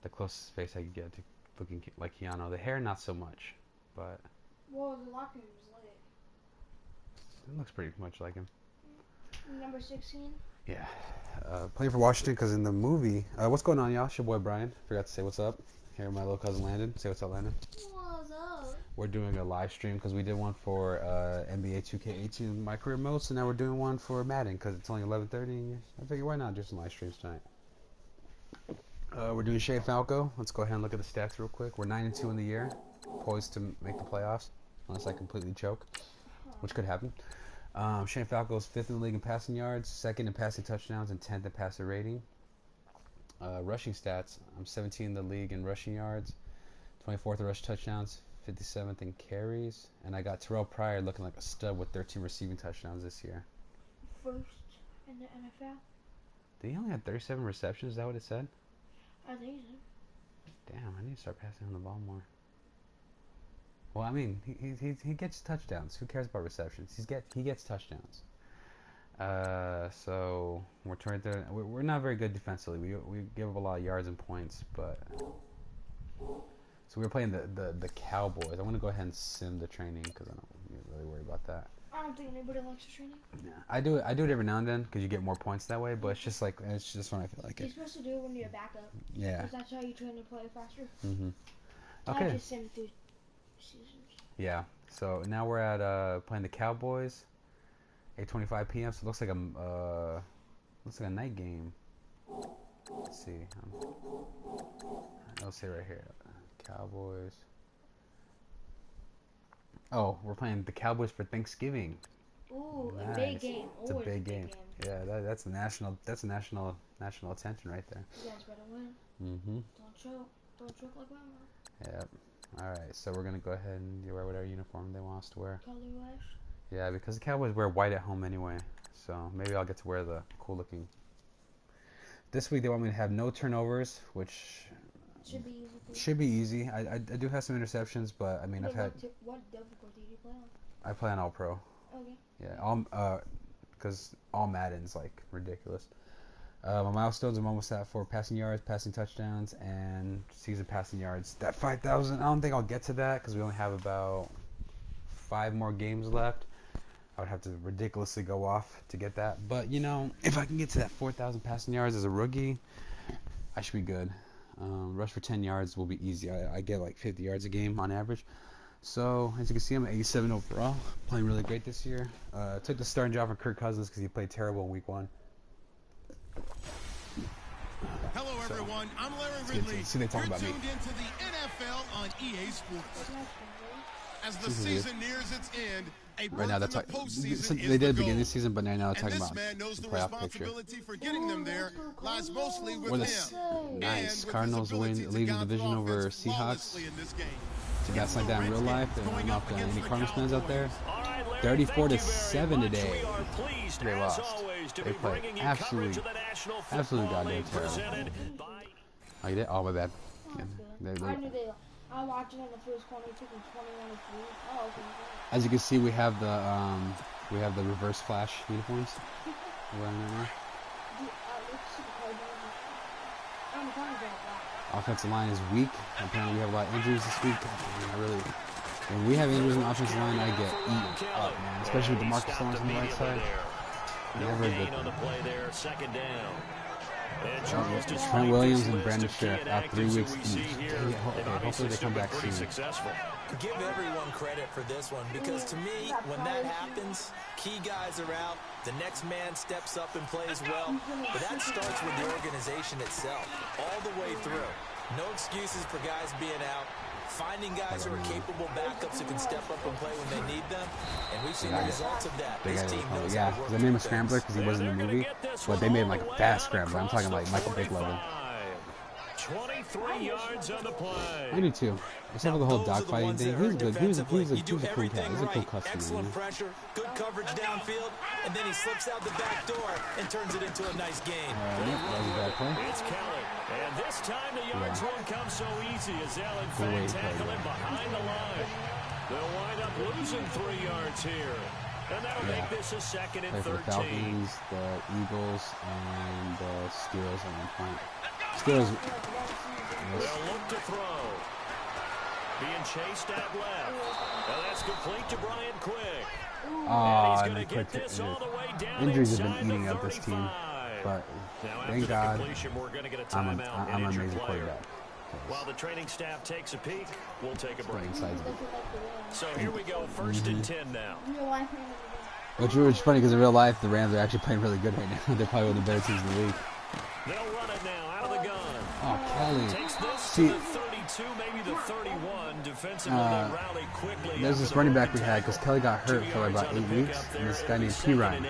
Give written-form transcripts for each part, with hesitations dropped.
The closest face I could get to looking like Keanu. The hair, not so much, but Well, the locker room is lit. it looks pretty much like him. Number 16. Yeah. Playing for Washington because in the movie, what's going on, y'all? It's your boy Brian. Forgot to say what's up. Here, my little cousin Landon. Say what's up, Landon. What's up? We're doing a live stream because we did one for NBA 2K18 my career mode, so now we're doing one for Madden because it's only 11:30. I figured why not do some live streams tonight. We're doing Shea Falco. Let's go ahead and look at the stats real quick. We're 9-2 in the year, poised to make the playoffs unless I completely choke, which could happen. Shane Falco is 5th in the league in passing yards, 2nd in passing touchdowns, and 10th in passer rating. Rushing stats, I'm 17th in the league in rushing yards, 24th in rush touchdowns, 57th in carries, and I got Terrell Pryor looking like a stud with 13 receiving touchdowns this year. First in the NFL. Did he only have 37 receptions? Is that what it said? I think so. Damn, I need to start passing him the ball more. Well, I mean, he gets touchdowns. Who cares about receptions? He gets touchdowns. So we're trying to. We're not very good defensively. We give up a lot of yards and points, but so we were playing the Cowboys. I'm gonna go ahead and sim the training because I don't really worry about that. I don't think anybody likes the training. Yeah, I do it every now and then because you get more points that way. But it's just when I feel like You're it. supposed to do it when you're a backup. Yeah. Because that's how you train to play faster. Mhm. I Okay. just sim through seasons. Yeah. So now we're at playing the Cowboys, 8:25 p.m. So it looks like a night game. Let's see. I'll say right here, Cowboys. Oh, we're playing the Cowboys for Thanksgiving. Ooh, Nice. a big game. It's a Always big game. Yeah, that's national attention right there. You guys better win. Mhm. Don't choke like mama. Yep. All right. So we're gonna go ahead and wear whatever uniform they want us to wear. Color wash. Yeah, because the Cowboys wear white at home anyway, so maybe I'll get to wear the cool looking. This week they want me to have no turnovers, which should be easy. I do have some interceptions, but I mean Wait, I've had. what difficulty do you play on? I play on All Pro. Okay. Yeah, because all Madden's like ridiculous. My milestones I'm almost at for passing yards, passing touchdowns, and season passing yards. That 5,000, I don't think I'll get to that because we only have about 5 more games left. I would have to ridiculously go off to get that. But, if I can get to that 4,000 passing yards as a rookie, I should be good. Rush for 10 yards will be easy. I get like 50 yards a game on average. So, as you can see, I'm at 87 overall. Playing really great this year. Took the starting job from Kirk Cousins because he played terrible in week 1. Hello, everyone. I'm Larry Ridley. You're tuned into the NFL on EA Sports. As the season nears its end, right now, that's postseason they did begin this season, but now they're talking about man knows the playoff picture. responsibility for getting them there lies mostly with Or him. nice. Cardinals lead the division over Seahawks. So that's like that in real life. I don't know if any Cardinals fans out there. 34-7 today. They lost. They played absolutely goddamn terrible. Oh, you did? Oh, my bad. Yeah, I watched it in the first corner. Took him 21 to 3. Oh, okay. As you can see, we have the reverse flash uniforms. Offensive line is weak. Apparently, we have a lot of injuries this week. When we have injuries in the offensive line, I get eaten up, man. Especially with DeMarcus Lawrence on the right side. Never a good thing. Trent Williams and Brandon Scherff out 3 weeks each. Hopefully they come back soon. Give everyone credit for this one because to me, when that happens, key guys are out, the next man steps up and plays well, but that starts with the organization itself, all the way through. No excuses for guys being out. Finding guys who are capable backups who can step up and play when they need them, and we've seen the results of that. This team knows how to work. They made him a scrambler because he wasn't in the movie, but they made him like a fast scrambler. I'm talking like Michael Vick level. 23 yards on the play. 22. Except for the whole dogfighting thing. He was good. He was a cool cat. He's a cool customer. Excellent pressure, good coverage downfield, and then he slips out the back door and turns it into a nice gain. That was a bad play. It's Kelly. And this time the yards won't come so easy as Allen Finn tackle him behind the line. They'll wind up losing 3 yards here. And that'll make this a second and Play for the 13. Falcons, the Eagles, and the Steelers at one point. Steelers. They'll look to throw. Being chased out left. Now that's complete to Brian Quick. Oh, and and Quick this all the way down injuries have been eating up this team, but thank God I'm an amazing quarterback. While the training staff takes a peek, we'll take a break. So here we go, 1st and 10 now. Which is funny because in real life, the Rams are actually playing really good right now. They're probably one of the better teams in the league. They'll run it now, out of the gun. Oh, Kelly. Takes this to the 32, maybe the 31. Defensively, they rally quickly. There's this running back we had because Kelly got hurt for like about 8 weeks. And this guy named P-Ryan.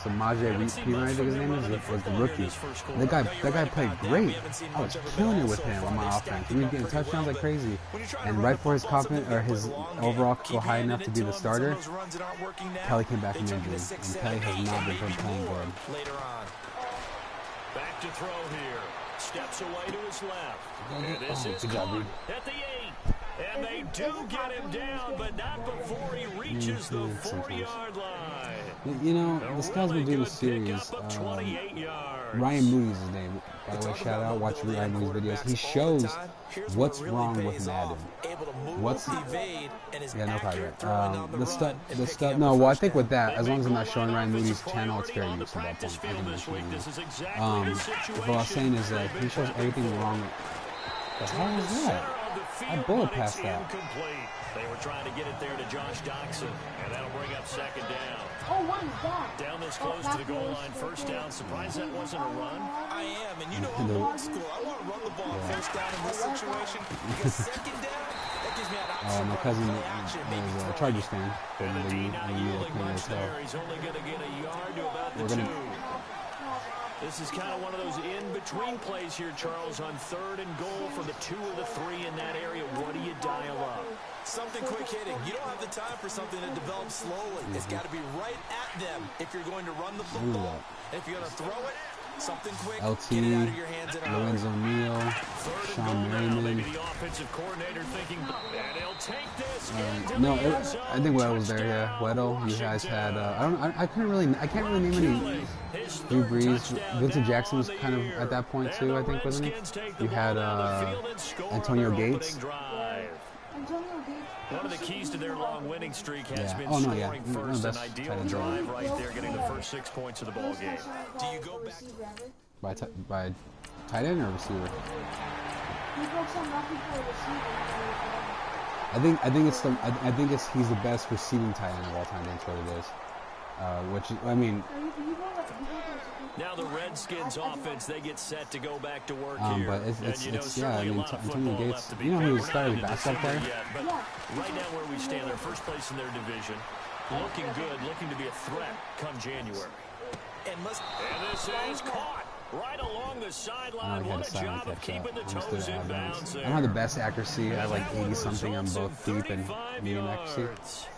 Samaje P-Ryan, I think his name is, was the rookie. That guy played great. I was killing it with him on my offense. He was getting touchdowns like crazy. And right before his confidence or his overall could go high enough to be the starter, Kelly came back from injury. And Kelly has not been playing good. Back to throw here. Steps away to his left. And this is good job, dude. At the 8. And they do get him down, but not before he reaches the 4-yard line. You know, this guy's been doing a series. Ryan Moody's his name. By the way, shout out. Watch Ryan Moody's videos. He shows what's wrong with Madden. What's yeah, no copyright. The stuff. No, well, I think with that, as long as I'm not showing Ryan Moody's channel, it's fair use at that point. I can mention it. What I was saying is that he shows everything wrong. The hell is that? I bullet passed that. They were trying to get it there to Josh Doxson, and that'll bring up 2nd down. Oh, what is that? Down this close to the goal line, 1st down. Surprised that wasn't a run. I am, and you know I'm old school. I want to run the ball 1st down in this situation because 2nd down, that gives me an option. My cousin was a Chargers fan. And the D not yielding much there. He's only going to get a yard to about the 2. This is kind of one of those in-between plays here, Charles, on 3rd and goal for the 2 or the 3 in that area. What do you dial up? Something quick hitting. You don't have the time for something that develops slowly. It's got to be right at them if you're going to run the football. And if you're going to throw it, something quick, LT, get it out of your hands and Lorenzo Neal, Sean Merriman. Maybe the offensive coordinator thinking, and he'll take this. No, I think Weddle was there. Yeah, Weddle. You guys had. I can't really name any. Drew Brees, Vincent Jackson was kind of at that point too. I think, wasn't he? You had Antonio Gates. One of the keys to their long winning streak has been scoring first. An ideal drive right there, getting the first 6 points of the ball game. Do you go back by tight end or receiver? I think he's the best receiving tight end of all time. That's what it is. Which I mean. Now the Redskins offense, they get set to go back to work here. But it's yeah, I mean, Antonio Gates, you know who started backup there? But right now where we stand, they're first place in their division. Looking good, looking to be a threat come January. And this is caught right along the sideline. What a job of keeping the toes in bounds there. I don't have the best accuracy. I have like 80-something on both deep and medium accuracy.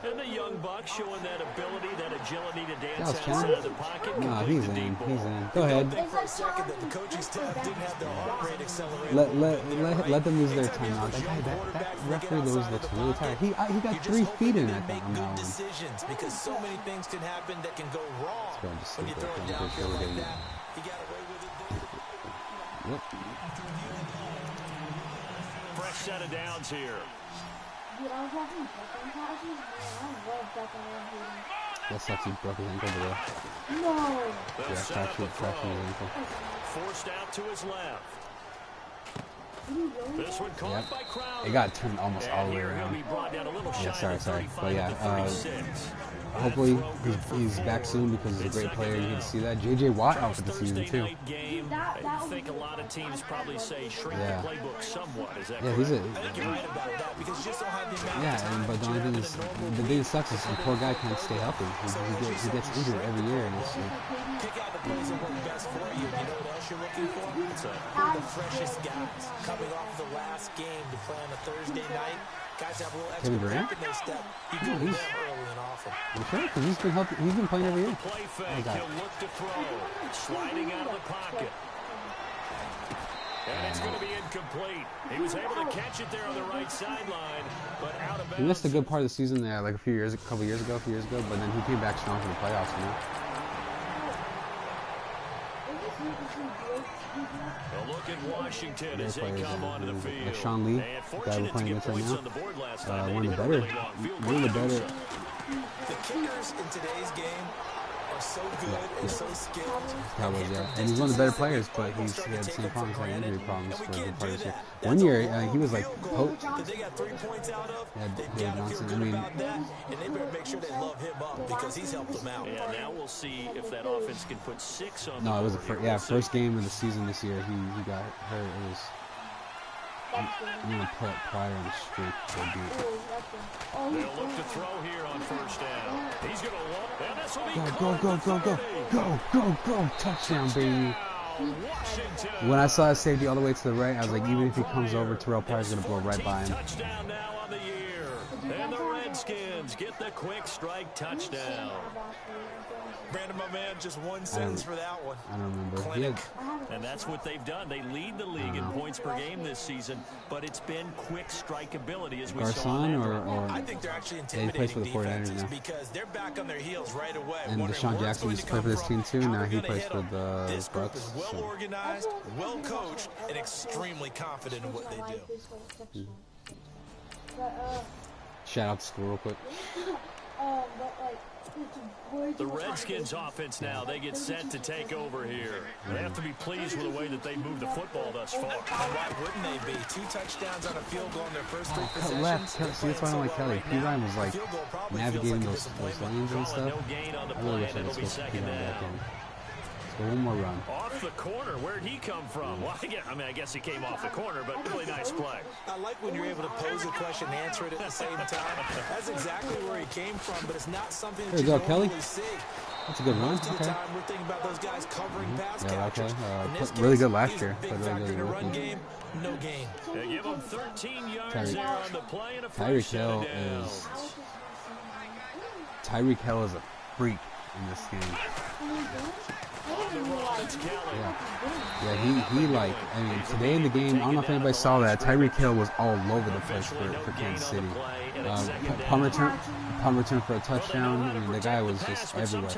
And the young buck showing that ability, that agility to dance outside of the pocket. No, he's in. He's in. Go ahead. Let them use their timeout. That referee looks really tired. He got 3 feet in that thing on that one. Decisions because so many things can happen that can go wrong when you throw it downfield like that. He got away with it. Yep. Fresh set of downs here. That sucks. He broke his ankle, bro. No. Yeah, fractured his ankle. Forced out to his left. This one caught by Crowder. It got turned almost all the way around. Yeah, sorry. But yeah, hopefully he's back soon because he's a great player. You get to see that. J.J. Watt out for the season too. I think a lot of teams probably say shrink the playbook somewhat. Is that yeah, correct? I think you're right about that because you just don't have the amount of time. But the only thing is, the thing that sucks is the poor guy can't stay healthy. He gets injured every year, and it's pick out the plays that work best for you. You know what else you're looking for? The freshest guys coming off the last game to play on a Thursday night. Guys have a little extra pep in their step. You go to them early and often. Okay, because he's been playing every year. Play fake. He'll look to throw. Sliding out of the pocket. And it's going to be incomplete. He was able to catch it there on the right sideline, but out of bounds. He missed a good part of the season there, like a couple years ago, but then he came back strong for the playoffs, you know? A look at Washington as they come onto the field. Like Sean Lee, the guy we're playing against right now. One of the better. The kickers in today's game are so good and so skilled. Cowboys, yeah. And he's one of the better players, but he had the same problems, like injury problems for a good part of this year. One year, he was like poached. They got 3 points out of. Yeah, They David gotta feel Johnson. good I mean, about that, and they better make sure they love him up because he's helped them out. Yeah, now we'll see if that offense can put 6 on the no, it was board. first game of the season this year. He got hurt. It was put prior in the streak. They'll look to throw here on first down. He's going to walk, and this will be Go, touchdown, baby. Washington. When I saw that safety all the way to the right, I was like, even if he comes over, Terrell Pryor's going to blow right by him. Touchdown now on the year. And the Redskins get the quick strike touchdown. Brandon, my man, just one sentence for that one. I don't remember. Clinic. And that's what they've done. They lead the league in points per game this season, but it's been quick strike ability as we saw. Garcon or I think they're actually he plays for intimidating the 49ers defenses now. because they're back on their heels right away. And Deshaun Jackson used to play for this team too. Now he plays for the This group Bucks. is well organized, well coached, and extremely confident in what they do. Shout out to school real quick. The Redskins offense now, they get set to take over here. They have to be pleased with the way that they move the football thus far. And why wouldn't they be? 2 touchdowns on a field goal in their first 3 Cut possessions. left. See, that's why I don't like Kelly. P. Ryan was like navigating those lanes and stuff. No gain on the I really play, wish I and could it'll be switch P. second Ryan back down. in. Let's go one more run. Off the corner, where'd he come from? Well, I guess he came off the corner, but really nice play. I like when you're able to pose a question and answer it at the same time. That's exactly where he came from, but it's not something that There you you go, Kelly. normally see. That's a good run. Most of the Okay. time, we're thinking about those guys covering pass Yeah, okay. catchers. In this Really case, good last he's year. a big Played really factor good in the run rookie. game, no gain. They give him 13 yards Tyreek. there on the play and a Tyreek first set of Hill downs. Tyreek Hill is a freak in this game. On the run, it's Kelly. Yeah, he like, I mean, today in the game, I don't know if anybody saw that, Tyreek Hill was all over the place for Kansas City. Punt return for a touchdown. I mean, the guy was just everywhere.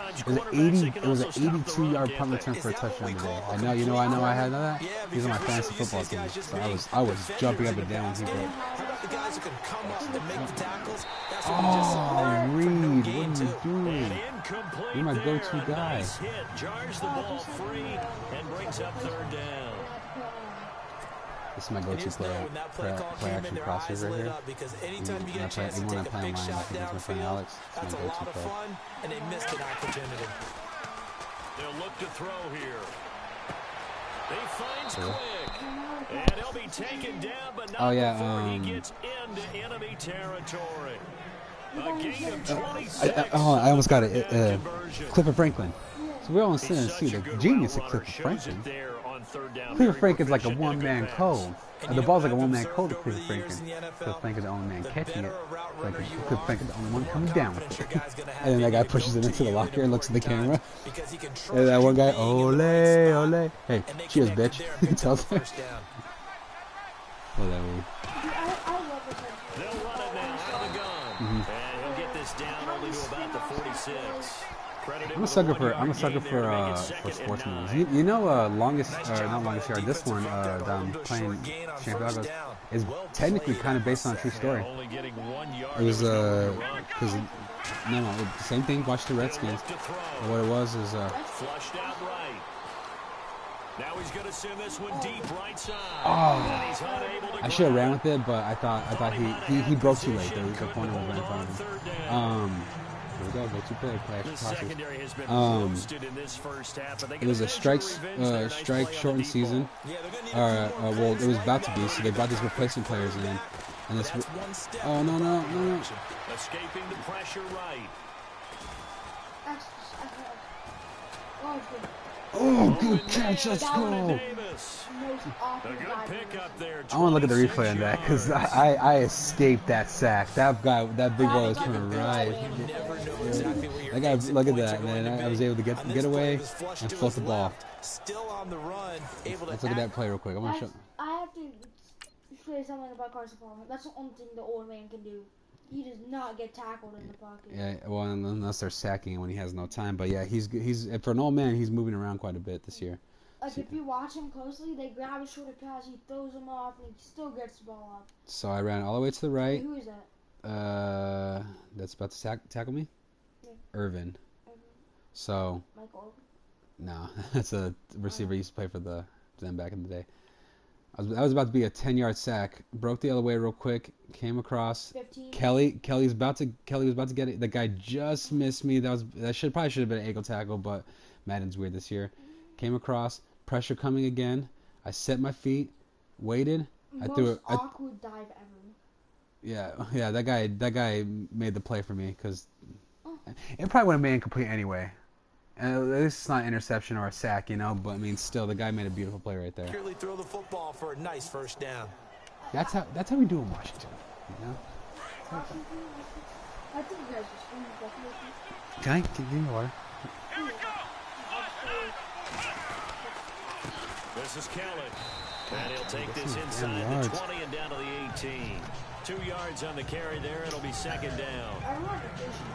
It was an 82-yard punt return for a touchdown today. I know I had that. He's on my fantasy football team, so I was jumping up and down when he broke. How about the guys who can come up and make the tackles? That's what Oh, Reed, what are you doing? Incomplete You're my there. go-to guy. Nice hit. Jars the ball free and brings up third down. This is my go-to play action crosses right here. Because anytime you get a chance to Even when take I a play big online, shot like against my friend downfield, Alex, that's it's a my lot go-to of play. fun, and they missed an opportunity. They'll look to throw here. He finds Quick. And he'll be taken down, but not before he gets into enemy territory. A gain of 26. I almost got it. Clifford Franklin. So we're all sitting and see the genius of Clifford Franklin. Clifford Franklin's like a one-man code. The ball's like a one-man code to Clifford Franklin. Clifford Franklin's the only man catching it. Like Clifford Franklin's the only one coming down with it. And then that guy pushes it into the locker and looks at the camera. And that one guy, ole, ole. Hey, cheers, bitch. He tells her. Whatever. They'll run it now out of the gun. And he'll get this down only to about the 46. I'm a sucker for sports movies. You know, not longest yard. This one that I'm playing, Shane Falco, is technically kind of based on a true story. It was because same thing. Watch the Redskins. And what it was is flushed out right. Now he's going to send this one deep right side. Oh, And he's unable to I should have grab. ran with it, but I thought he broke too late. The corner was right in front of him. Here we go to play action The process. secondary has been roasted in this first half, but they It was a get strike revenge there. Nice play on the shortened deep season. ball. Well, it was about to be, so they brought these replacement players in. And this, oh no. Escaping the pressure right. Oh, good catch, let's go. Davis. A good pickup there. I want to look at the replay on that because I escaped that sack. That big boy was coming right. That guy, look at that, man. I was able to get away and float the ball. Still on the run, able to Let's look at that play real quick. I want to show. I have to say something about Carson Palmer. That's the only thing the old man can do. He does not get tackled in the pocket. Yeah, well, unless they're sacking him when he has no time. But yeah, he's for an old man, he's moving around quite a bit this year. Like, if you watch him closely, they grab a shorter pass, he throws him off, and he still gets the ball up. So I ran all the way to the right. Wait, who is that? That's about to tackle me? Yeah. Irvin. So, Michael. no, that's a receiver used to play for them back in the day. That was about to be a 10-yard sack. Broke the other way real quick. Came across. 15. Kelly was about to get it. The guy just missed me. Probably should have been an ankle tackle, but Madden's weird this year. Came across. Pressure coming again. I set my feet. Waited. I threw it. Awkward dive ever. Yeah. That guy made the play for me because it probably would have been incomplete anyway. At least it's not an interception or a sack, you know. But I mean, still, the guy made a beautiful play right there. Purely throw the football for a nice first down. That's how we do in Washington, you know. I think you guys are screaming definitely. Can I give me water? Here we go. This is Kelly. And he'll take this inside the 20 and down to the 18. 2 yards on the carry there. It'll be second down.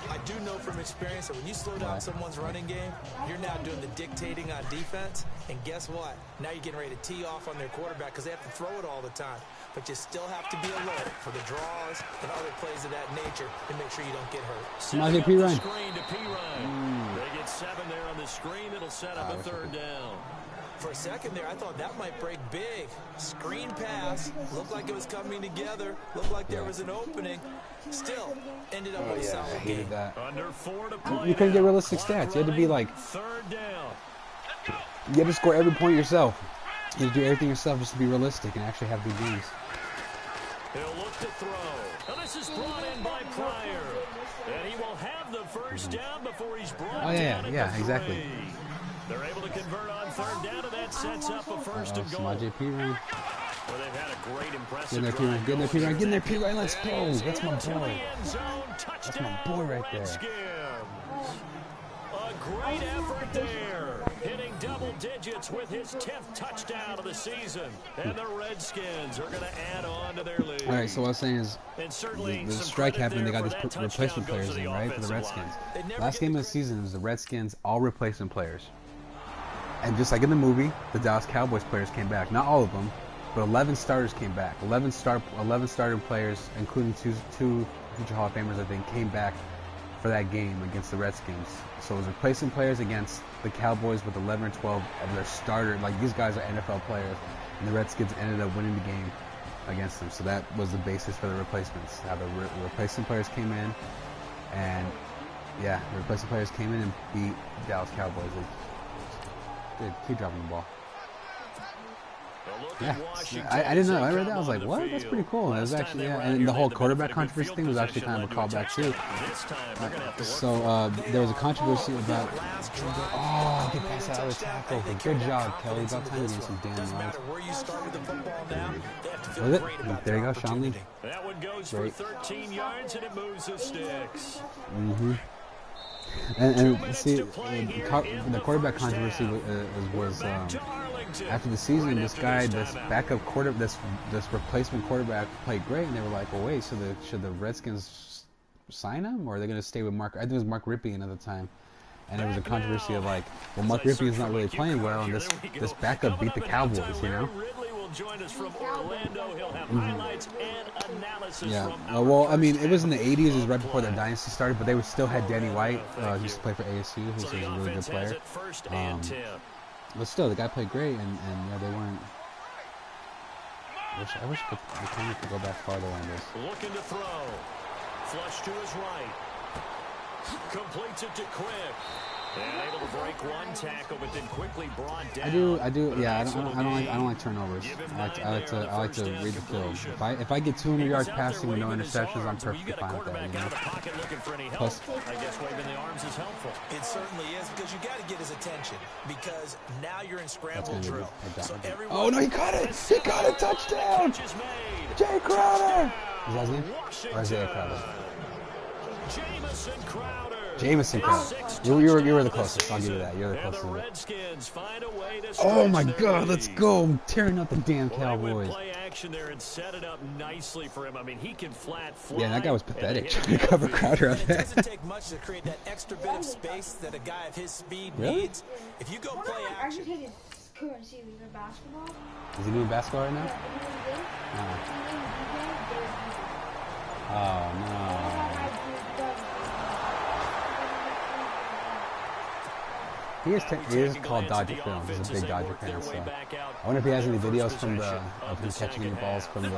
I do know from experience that when you slow down someone's running game, you're now doing the dictating on defense. And guess what? Now you're getting ready to tee off on their quarterback because they have to throw it all the time. But you still have to be alert for the draws and other plays of that nature to make sure you don't get hurt. Setting up the screen to P-Ryan. They get 7 there on the screen. It'll set up a third down. For a second there, I thought that might break big. Screen pass. Looked like it was coming together. Looked like there was an opening. Still, ended up with a solid game. Under 4 to play. You couldn't get realistic stats. You had to be like... Third down. You had to score every point yourself. You had to do everything yourself just to be realistic and actually have good games. He'll look to throw. Now this is brought in by Pryor. And he will have the first down before he's brought down at the 3. Exactly. They're able to convert on third down, and that sets up a first and goal. Well, they've had a great impressive drive. Get in there, P-Ryan. Let's go. That's my boy. That's my boy right there. A great effort there. Hitting double digits with his 10th touchdown of the season. And the Redskins are going to add on to their lead. All right, so what I was saying is the strike happened. They got these replacement players in, right, for the Redskins. Last game of the season was the Redskins, all replacement players. And just like in the movie, the Dallas Cowboys players came back. Not all of them, but 11 starters came back. 11 starting players, including two future Hall of Famers, I think, came back for that game against the Redskins. So it was replacing players against the Cowboys with 11 or 12 of their starter. Like, these guys are NFL players, and the Redskins ended up winning the game against them. So that was the basis for the replacements. How the replacement players came in, and yeah, the replacement players came in and beat the Dallas Cowboys. Dude, keep dropping the ball. Yeah, I didn't know. I read that. I was like, what? That's pretty cool. And it was actually, and the whole quarterback controvery thing was actually kind of a callback too. So there was a controversy about, get past that other tackle. Good job, Kelly. About time to get some damn yards. Was it? There you go, Sean Lee. That one goes for 13 yards and it moves the sticks. And see, the quarterback controversy was after the season, this backup quarterback, this replacement quarterback played great, and they were like, well, wait, so should the Redskins sign him, or are they going to stay with Mark? I think it was Mark Ripien at the time, and there was a controversy of like, well, Mark Ripien's not really playing well, and this backup beat the Cowboys, you know? Join us from Orlando. He'll have highlights and analysis. Yeah. Well, I mean, it was in the 80s. It was right before their dynasty started, but they still had Danny White, who used to play for ASU, who's a really good player. But still, the guy played great, and yeah, they weren't. I wish the camera could go back farther on this. Looking to throw. Flush to his right. Completes it to Quick. And able to break one tackle, but then quickly brought down. I do. Yeah, I don't like turnovers. I like to read the field. If I get 200 yards passing with no interceptions, I'm perfectly fine with that. You know? Plus, I guess waving the arms is helpful. It certainly is, because you got to get his attention, because now you're in scramble drill. So oh no, he caught it! He caught a touchdown! Jay Crowder. Is that his name? Or Isaiah Crowder? Jamison Crowder. You were the closest. I'll give you that. You're the closest. Oh my God, let's go! I'm tearing up the damn Cowboys. protection there and set it up nicely for him. I mean, he can flat fly. Yeah, that guy was pathetic trying to cover Crowder up It there. doesn't take much to create that extra bit of space that a guy of his speed needs. If you go play action. Currency in basketball. Is he doing basketball right now? Oh no. He is called Dodger Films. He's a big Dodger fan, so I wonder if he has any videos of him catching any balls from the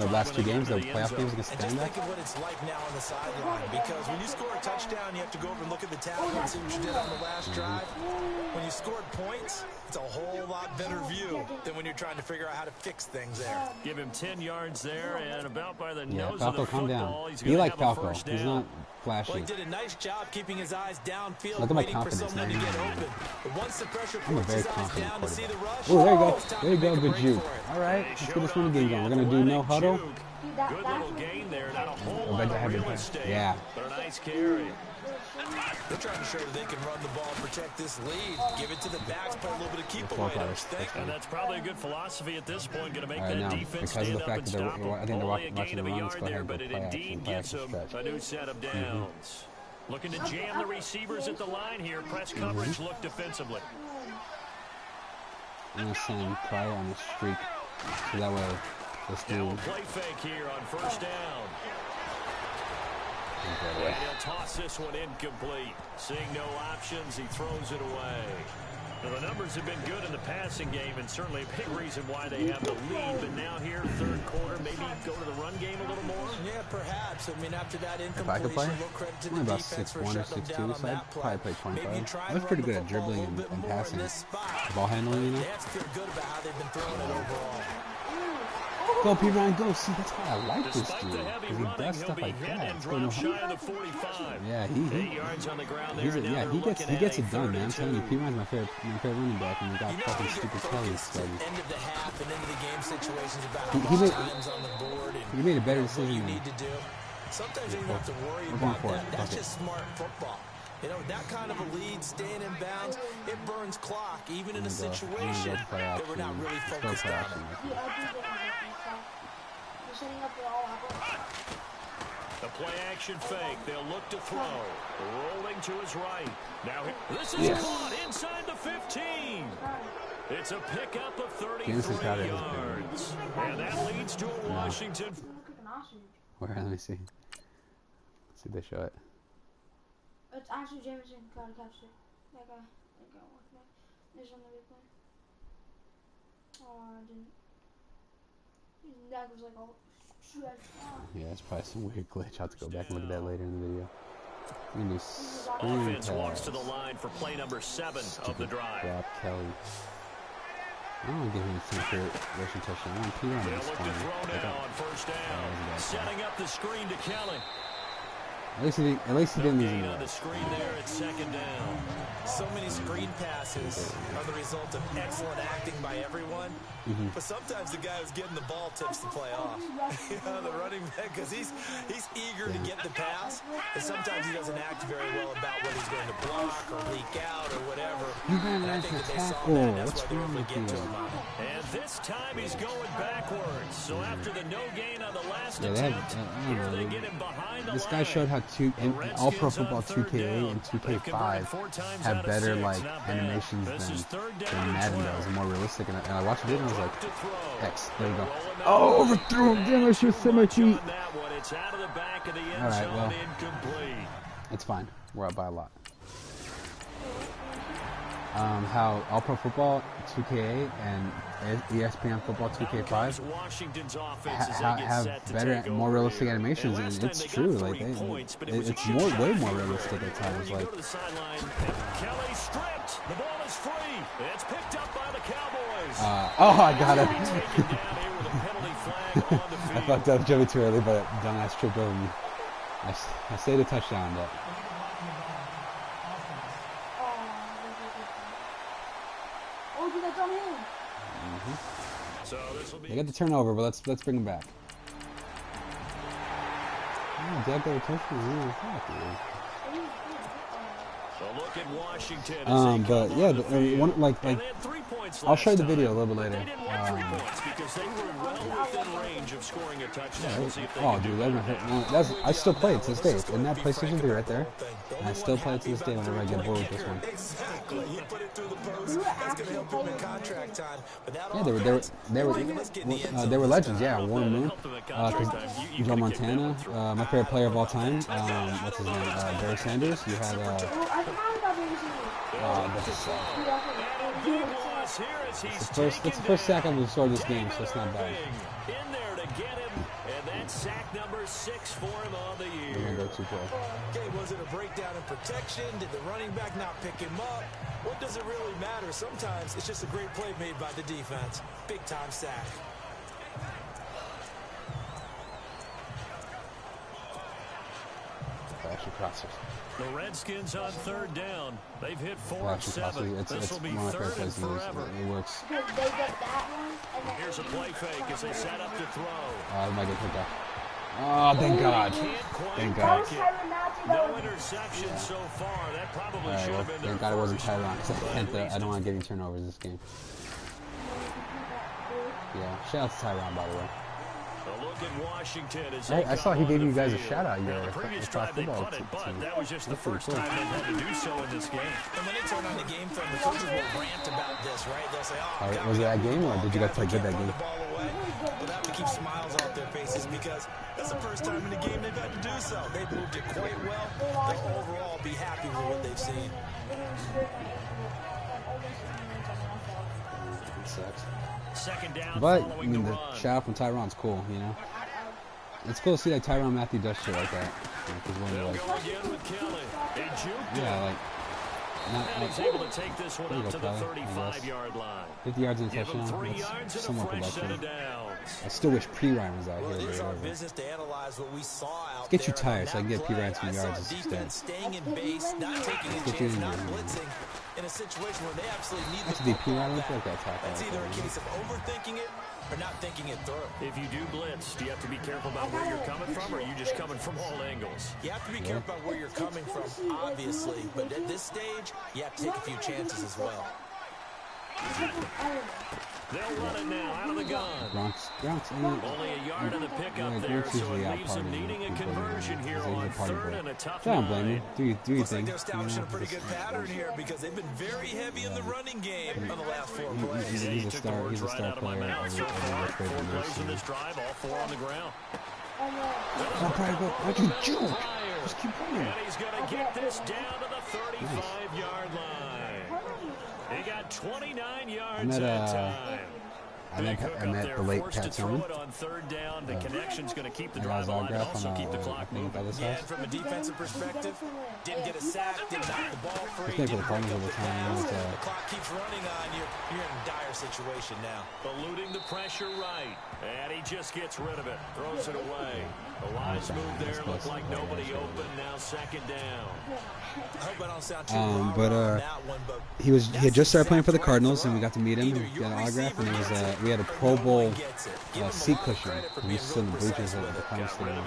last two games, the playoff games against And just think of what it's like now on the sideline, because when you score a touchdown, you have to go over and look at the tablet and see what you did on the last drive. When you scored points, it's a whole lot better view than when you're trying to figure out how to fix things there. Give him 10 yards there, and about by the nose Falco, of the calm football, down. he's Be like gonna have a Falco. first He's down. not flashy. Well, he did a nice job keeping his eyes downfield, Look at my waiting for confidence, someone man. to get open. But once the pressure I'm a puts very his eyes confident down to see the quarterback. rush, Oh, there you go. it's time There you to go. make a Good break juke. for it. All right, He let's get showed this one off game the going. We're gonna do no athletic huddle. juke. Good little gain there, not a whole bet lot I have of it real back. estate, Yeah. but a nice carry. They're trying to show that they can run the ball, protect this lead, give it to the backs, play a little bit of keep away, don't you think? And that's probably a good philosophy at this point, going to make All right, that now, defense because of stand the up fact and that stop they're, I them. think they're Only a watching gain the of a run, let's yard go there, ahead and but go it play action, indeed play gets action them stretch. a new set of downs. Looking to jam the receivers at the line here. Press coverage, look defensively. I'm gonna send Pryor on the streak, so that way this Now a dude. play fake here on first down. And he'll toss this one incomplete. Seeing no options, he throws it away. Now, the numbers have been good in the passing game, and certainly a big reason why they have the lead. But now here, third quarter, maybe go to the run game a little more? Yeah, perhaps. I mean, after that If I could play, incompletion, little credit to I'm the about defense for 6'1" or shutting them 6'2", down on so I'd that play. probably play point Maybe you guard. try I and was run pretty the good at football a dribbling little bit and more passing. in this spot. Ball handling, you know? They have to feel good about how they've been throwing it overall. Go, P. Ryan, go. See, that's why I like this Despite dude. the heavy Because he running, does he'll stuff be like hit that. and It's going drop to shy of the 45. Yeah, 8 yards on the ground there. And now they're he looking gets at it done, man. I'm telling you, 32. P. Ryan's my favorite running back, and we got You know, fucking you get stupid Kelly. focused So at the end of the half and into the game situations about He how much made- time's on the board and he made a better what you decision need than- to do. Sometimes you don't have to worry We're going about for that. it. That's Fuck it. just smart football. You know, that kind of a lead, staying in bounds, it burns clock, even in a situation that we're not really focused on it. You're setting up the all out. The play action fake. They'll look to throw. Rolling to his right. Now, this is Yes. caught inside the 15. It's a pickup of 33 Jameson Crowder has yards. And that leads to a Washington. You look like an ostrich. Where? Let me see. Let's see if they show it. It's actually Jameson Crowder catched it. That guy. There's on the replay. Oh, I didn't. His neck was like all stretched out. Yeah, it's probably some weird glitch. I'll have to go back and look at that later in the video. We need screen Offense walks pass. to the line for play number 7 of the drive. Rob Kelly. I don't want to give him a for rushing touchdown. I want P. Ryan They'll to look to respond. throw now on first down. Setting up the screen to Kelly. At least he didn't lose Gain any on the yards. screen there at second down. So many screen passes are the result of excellent acting by everyone. But sometimes the guy who's getting the ball tips the play off. You know, the running back, because he's eager to get the pass, and sometimes he doesn't act very well about what he's going to block or leak out or whatever. You ran And I an think that they extra saw tackle. that, and that's What's why they were wrong able with to get to you? him on it. And this time he's going backwards. So after the no gain on the last Yeah, they attempt, have. I here don't they know. get him behind the This line. guy showed how in All Pro Football 2K8 and They've converted 2K5 4 times have out of better 6. like Not bad. animations This is third down than and Madden 12. does, and more realistic. And I watched it and I was like, To throw. X. There you go. Rolling that Oh, one. overthrew him. Damn, I should have set my Much feet. on that one. It's out of the back of the end All right, zone, well. incomplete. It's fine. We're up by a lot. How All Pro Football 2K8 and ESPN Football 2K5 Washington's offense as they get have set to better, take more over realistic here. animations, And and last time it's they true. got Like 3 points, but it was it's a way huge more play. realistic at times. When you Like go to the sideline, Kelly stripped. The ball is free. It's picked up by the Cowboys. oh, I got it. Taken down here with a penalty flag on the I field. fucked up, jumping too early, but dumbass tripped over me. I saved a touchdown, but Oh, dude, that's on him. So this will they be got the turnover. But let's bring him back. Oh, Jack got a touchdown. a look at Washington. As they But come yeah, on the field. one like And they had 3 points I'll show you the last video a time, little bit but later. They didn't want 3 points because they were well within range of scoring a touchdown. We'll see if they Oh, can do dude, better now. that's I still play it to this day. It's in that PlayStation 3 right there. And I still play it to this day whenever I get bored with this one. Exactly. He put it through the post. That's going to help him in contract time. But that Yeah, they were legends. Yeah, Warren Moon, Joe Montana, my favorite player of all time. What's his name? Barry Sanders. You had it's the first sack I've restored this game, so it's not bad. In there to get him, and that's sack number 6 for him on the year. We're gonna go 2 play. Okay, was it a breakdown in protection? Did the running back not pick him up? What does it really matter? Sometimes it's just a great play made by the defense. Big time sack. Flashy crossers. The Redskins on 3rd down. They've hit 4 of 7. This will be 3rd and forever. It works. Here's a play fake as they set up to throw. I might get picked up. Oh, thank God. Thank God. No interception so far. That probably should have been their thank God it wasn't first. Tyron. I don't want getting turnovers this game. Yeah, shout out to Tyron, by the way. A look at Washington as I saw he gave you guys a shout out. Now, the previous drive they punted, but that was just the first time they had to do so in this game. And when they turn on the game film, the coaches will rant about this, right? They'll say, oh, God, was it that game, or did you guys play good that game? But they have to keep smiles off their faces because that's the first time in the game they've had to do so. They've moved it quite well. They'll overall be happy with what they've seen. It sucks. Second down, But I following mean, the the run. shout out from Tyron's cool, you know. It's cool to see like Tyron Matthew does shit like that. They'll go again with Kelly. They juked it. Yeah, like And he's able to take this one There you up go, to the Kelly, I guess. 35-yard line. 50 yards and a Give him touchdown. 3 That's yards and a somewhat fresh set of productive. downs. I still wish P-Ryan was out Well, here. it is But our whatever. business to analyze what we saw out Get you there. tired so I On can get that P-Ryan play, some I yards saw instead. defense staying in base, not taking a Get you chance, in not there, man. blitzing in a situation where they absolutely need That's the a deep football P-Ryan. I back. feel like that tackle. That's right either a there, case of overthinking it or not thinking it through. If you do blitz, do you have to be careful about where you're coming from, or are you just coming from all angles? You have to be careful about where you're coming from, obviously, but at this stage, you have to take a few chances as well. They'll run it now out of the gun. Gronk's Only a yard of the pickup there, so it leaves them needing a conversion here on 3rd and a tough I don't blame night. you. Do your Looks thing. like they're establishing a pretty good pattern here because they've been very heavy in the running game on the last 4 plays. He's He a took the star. words He's a right star out of my player. mouth so far. 4 plays in this Every drive, all 4 on the ground. I'll probably go. Why'd you joke? Just keep running. And he's going to get this down to the 35-yard line. He got 29 yards that time. I met the late Pat Tillman. On 3rd down, the connection's going to keep the I drive got alive and autograph also on keep the clock moving. by this Yeah, house. and from a defensive perspective, didn't get a sack, didn't knock the ball free, Play for the didn't Cardinals break all the up time. the It's, the clock keeps running on you, you're in a dire situation now. Eluding the pressure right, and he just gets rid of it, throws it away. The wise move there, looked like nobody open, now 2nd down. I hope I don't sound too wrong but on that one, but he had just started playing for the Cardinals, and we got to meet him and get an autograph, and it was we had a Pro Bowl seat cushion. We used to sit in the bleachers at the Cardinals Stadium.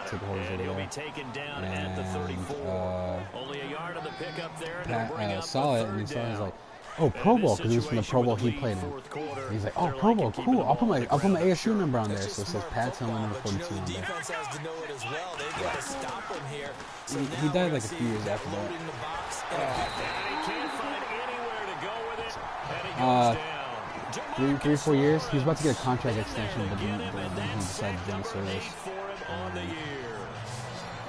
Take hold And over he'll be there. taken down at the 34. Only a yard of the pickup there, and he'll bring Pat up saw the it, and he 3rd saw it. He was down. like, "Oh, Pro Bowl," because he was from the Pro Bowl he played in. And he's like, "Oh, Pro Bowl, cool. I'll put my ASU number on there." So it says Pat Tillman number 42 on there. defense has to know it as well. They've got to stop him here. So He died like a few years after that. loading the box and And he can't find anywhere to go with it, and he goes down. 3 or 4 years. He was about to get a contract extension, but then he decided to join the service. For him on the year.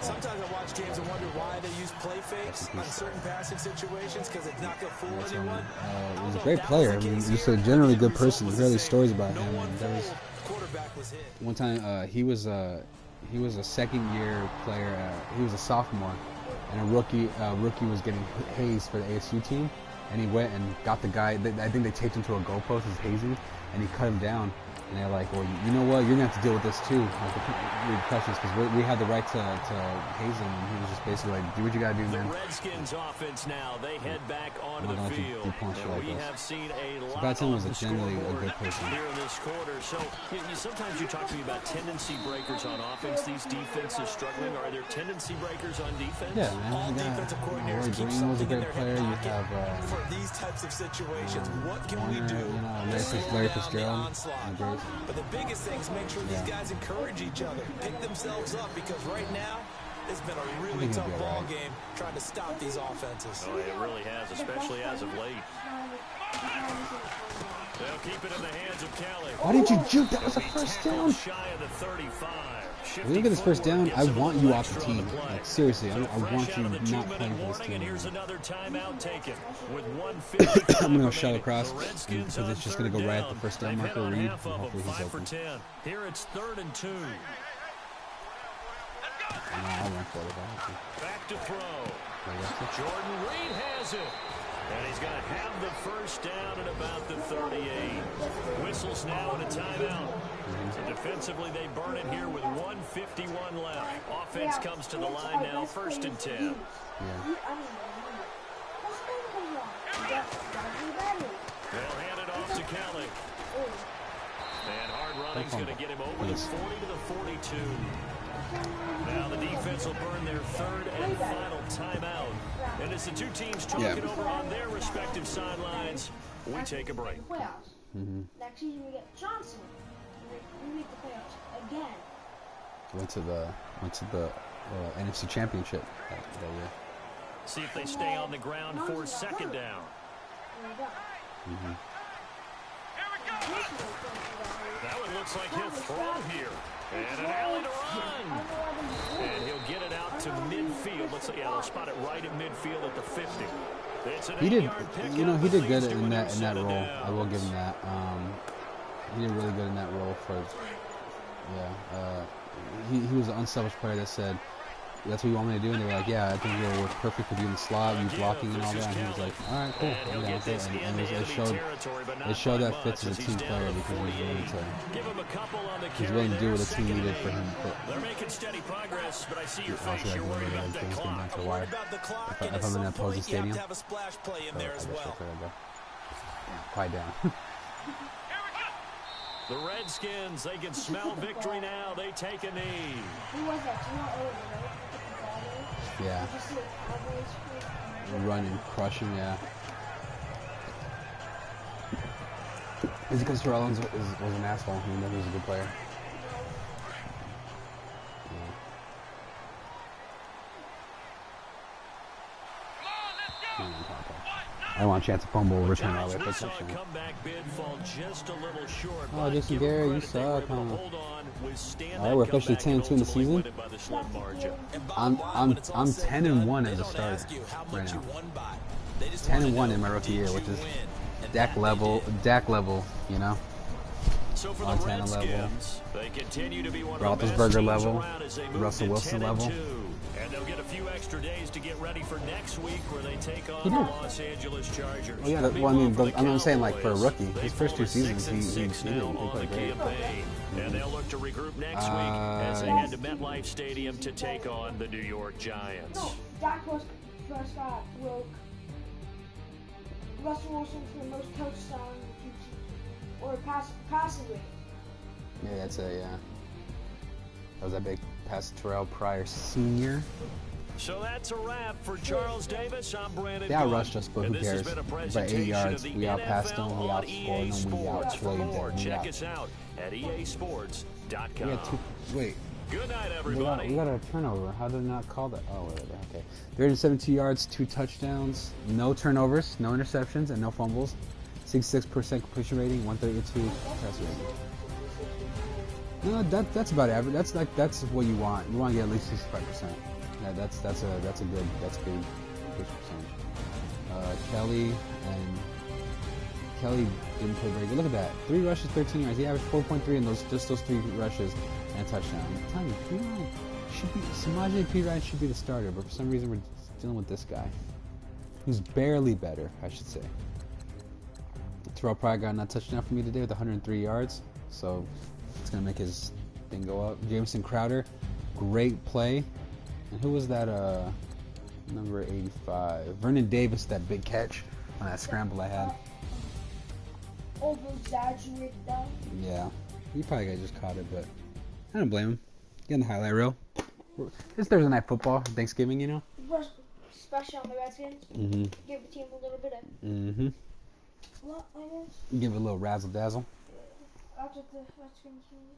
Sometimes I watch games and wonder why they use play fakes on certain passing situations because it's not going to fool anyone. He was a great player. I mean, he's a generally good person. You hear all these stories about him. And there was Quarterback was hit. one time he was a 2nd-year player. He was a sophomore, and a rookie was getting hazed for the ASU team, and he went and got the guy. I think they taped him to a goalpost as hazing, and he cut him down. And they're like, well, you know what? You're going to have to deal with this too, like the repercussions, because we had the right to haze him, and he was just basically like, do what you got to do, man. The Redskins offense now, they head back onto the field. And we have seen a lot was of generally a good person. here in this quarter. So sometimes you talk to me about tendency breakers on offense. These defenses struggling. Are there tendency breakers on defense? Yeah, man. All defensive coordinators keep Green was a something in great their player. You hip pocket have for these types of situations. What can we Warner, do? you know, to slow Larry down the Fitzgerald. onslaught? But the biggest thing is make sure these guys encourage each other, pick themselves up, because right now it's been a really tough ball game trying to stop these offenses. Oh, it really has, especially as of late. They'll keep it in the hands of Kelly. Why didn't you juke? That was a first down. Shy of the 35. When you get this first down, I want you off the team. Like, seriously, I want you not playing for this team. And here's another timeout taken with I'm going to go shell across because it's just going to go right at the first down marker, Reed, and hopefully he's open. Here it's 3rd and 2. I'll run for it if I have to. Back to throw. Jordan Reed has it. And he's going to have the first down at about the 38. Whistles now and a timeout. So defensively, they burn it here with 1:51 left. Offense comes to the line now, 1st and 10. They'll hand it off to Kelly. And hard running's going to get him over the 40 to the 42. Now the defense will burn their 3rd and final timeout. And as the two teams talk it over on their respective sidelines, we take a break. Next season we get Johnson. We make the playoffs again. Went to the NFC Championship that year. See if they stay on the ground for 2nd down. That one looks like he'll throw here. And an alley to run. And he'll get it out to midfield. Looks like, they'll spot it right at midfield at the 50. He did, he did good in that role. I will give him that. He did really good in that role for, he was an unselfish player that said, that's what you want me to do? And they were like, yeah, I think it'll work perfect with you in the slot, you blocking and all that. And he was like, all right, cool, I'm down with it. And it showed that Fitz is a team player because he's willing to do what the team needed for him. They're making steady progress, but I see your face. You're worried about the clock. If I'm in that opposing stadium, quiet down. The Redskins, they can smell victory now. They take a knee. Who was that? Yeah. Running, crushing, yeah. Is it because Terrell Owens was an asshole? He never was a good player. I want a chance to fumble, return all the way for a touchdown. Oh, Jason Garrett, you suck, huh? Alright, we're officially 10-2 in the season. I'm 10-1 as a starter right now. 10-1 in my rookie year, which is Dak level, you know. Montana level, Roethlisberger level, Russell Wilson level. And they'll get a few extra days to get ready for next week where they take on the Los Angeles Chargers. Well, yeah, well, I mean, I'm saying like for a rookie, his first 2 seasons, he played great. And they'll look to regroup next week as they head to MetLife Stadium to take on the New York Giants. No, Dak Prescott broke Russell Wilson for the most touchdowns in the or passing rate. Yeah, that's it, yeah. That was that big pass to Terrell Pryor Sr. So that's a wrap for Charles Davis. I'm Brandon. They outrushed us, but who cares? By 8 yards, we outpassed them, we outscored them, we outplayed them. Check us out at easports.com. Wait. Good night, everybody. We got a turnover. How did it not call that? Oh, whatever. Okay. 372 yards, 2 touchdowns, no turnovers, no interceptions, and no fumbles. 66% completion rating, 132 pass rating. No, that's about average. That's what you want. You want to get at least 65%. Yeah, that's good percentage. Kelly didn't play very good. Look at that. 3 rushes, 13 yards. He averaged 4.3 in those 3 rushes and a touchdown. I'm telling you, P-Ryan should be Samaje P-Ryan should be the starter, but for some reason we're dealing with this guy, who's barely better, I should say. Terrell Pryor got a touchdown for me today with 103 yards. so it's gonna make his thing go up. Jameson Crowder, great play. And who was that? Number 85, Vernon Davis. That big catch on that scramble I had. Over-exaggerated though. Yeah, he probably could have just caught it, but I don't blame him. Get in the highlight reel. It's Thursday night football, Thanksgiving, you know. Especially on the Redskins. Give the team a little bit of. What, I guess? Give it a little razzle dazzle. That's what the Redskins need.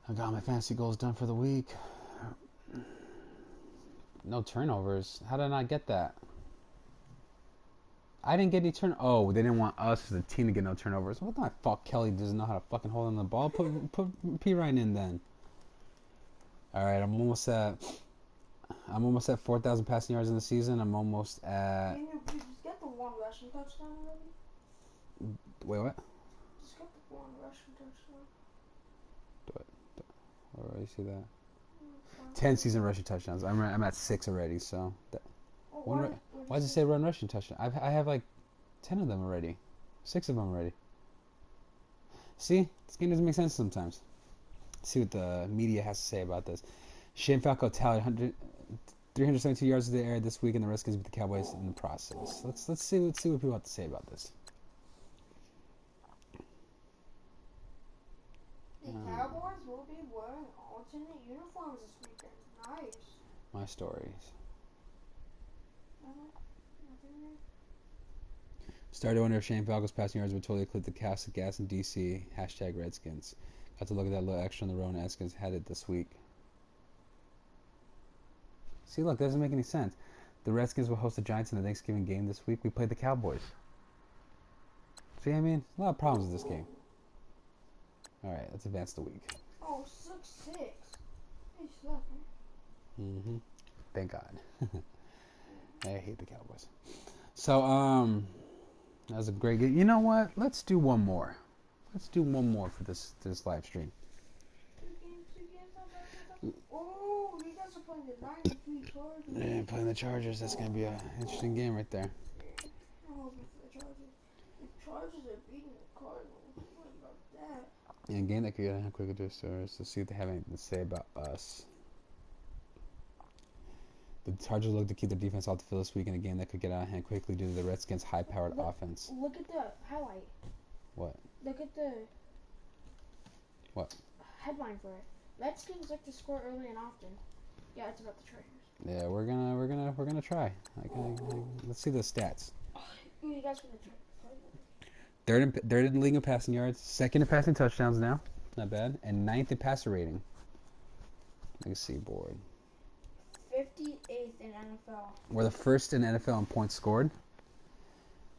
I got my fantasy goals done for the week. No turnovers. How did I not get that? I didn't get any Oh, they didn't want us as a team to get no turnovers. What the fuck? Kelly doesn't know how to fucking hold on the ball. Put P right in then. All right, I'm almost at 4,000 passing yards in the season. I'm almost at. Can you just get the one rushing touchdown already? Wait, what? Just get the one rushing touchdown. Where do you see that? 10 season rushing touchdowns. I'm at 6 already. So why does it say run rushing touchdown? I have like 10 of them already, 6 of them already. See, this game doesn't make sense sometimes. Let's see what the media has to say about this. Shane Falco tallied 372 yards in the air this week, and the Redskins beat the Cowboys in the process. Let's see what people have to say about this. The Cowboys will be wearing alternate uniforms this weekend. Nice. My stories. Started wondering if Shane Falco's passing yards would totally clip the cast of gas in DC. # Redskins. Got to look at that little extra on the road, and Redskins had it this week. See, look, that doesn't make any sense. The Redskins will host the Giants in the Thanksgiving game this week. We played the Cowboys. See, I mean, a lot of problems with this game. All right, let's advance the week. Oh, 6-6. Hey, sucker. Thank God. I hate the Cowboys. So, that was a great game. You know what? Let's do one more. Let's do one more for this live stream. 2 games. Oh, you guys are playing the 93 Chargers. Yeah, playing the Chargers. That's going to be an interesting game right there. I'm hoping for the Chargers. The Chargers are beating the Cardinals. What about that? And a game that could get a quicker to stores to see if they have anything to say about us. The Chargers look to keep their defense off the field this week in a game that could get out of hand quickly due to the Redskins' high-powered offense. Look at the highlight. What? Look at the What? headline for it. Redskins like to score early and often. Yeah, it's about the Chargers. Yeah, we're gonna try. Let's see the stats. You guys gonna try? Third in the league in passing yards, second in passing touchdowns now, not bad, and 9th in passer rating. Let's see, board. 58th in NFL. We're the first in NFL in points scored.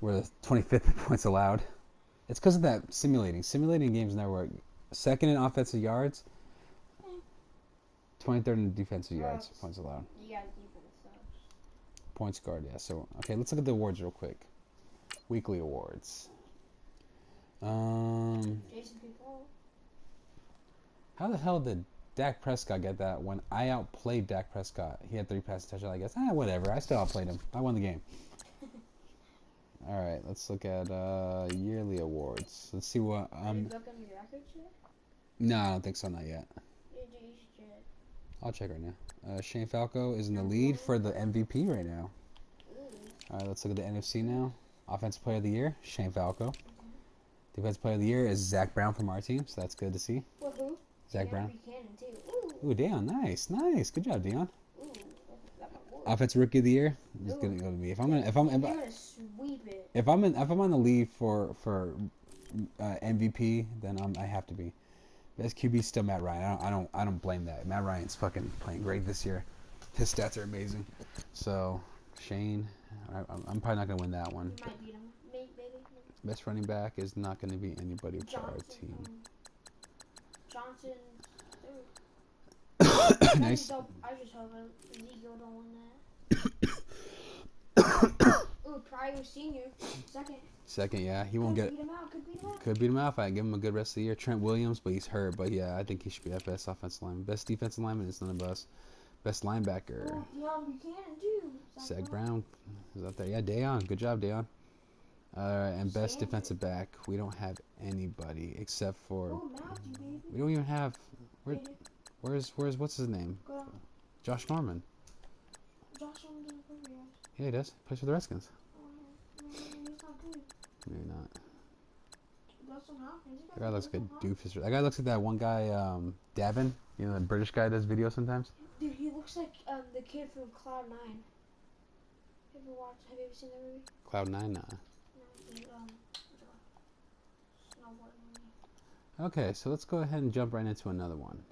We're the 25th in points allowed. It's because of that simulating. Simulating games never work. Second in offensive yards. 23rd in defensive yards. Points allowed. Yeah, defense sucks. Points scored, yeah. So, okay, let's look at the awards real quick. Weekly awards. Jason People. How the hell did Dak Prescott get that when I outplayed Dak Prescott? He had 3 passing touchdowns, I guess. Whatever. I still outplayed him. I won the game. All right, let's look at yearly awards. Let's see what. Are you looking at your records yet? No, I don't think so. Not yet. You should check. I'll check right now. Shane Falco is in the lead for the MVP right now. All right, let's look at the NFC now. Offensive Player of the Year, Shane Falco. Defensive Player of the Year is Zach Brown from our team, so that's good to see. Well, who? Zach Brown. Buchanan, too. Ooh, Deion, nice. Good job, Deion. Ooh, Offensive Rookie of the Year is gonna go to me. If I'm gonna sweep it. If I'm on the lead for MVP, then I have to be. Best QB still Matt Ryan. I don't blame that. Matt Ryan's fucking playing great this year. His stats are amazing. So Shane, I'm probably not gonna win that one. You might beat him. Maybe. Best running back is not gonna be anybody for our team. Johnson. Nice. I just hope Ezekiel don't win that. Ooh, Pryor Senior, second. Yeah, he won't get. Could beat him out if I give him a good rest of the year. Trent Williams, but he's hurt. But yeah, I think he should be that best offensive lineman. Best defensive lineman is none of us. Best linebacker. Yeah, we can do. Zach Brown is out there. Yeah, Deion. Good job, Deion. And best defensive back. We don't have anybody except for. Oh, Matthew, baby. We don't even have. Where's what's his name? Go. Josh Norman. Josh Norman doesn't play for you guys. Yeah, he does. Plays for the Redskins. He's not good. Maybe not. That's what happens. That guy looks like a doofus. That guy looks like that one guy, Davin. You know, the British guy does videos sometimes. Dude, he looks like the kid from Cloud 9. Have you ever seen that movie? Cloud9, nah. No, the snowboard movie. Okay, so let's go ahead and jump right into another one.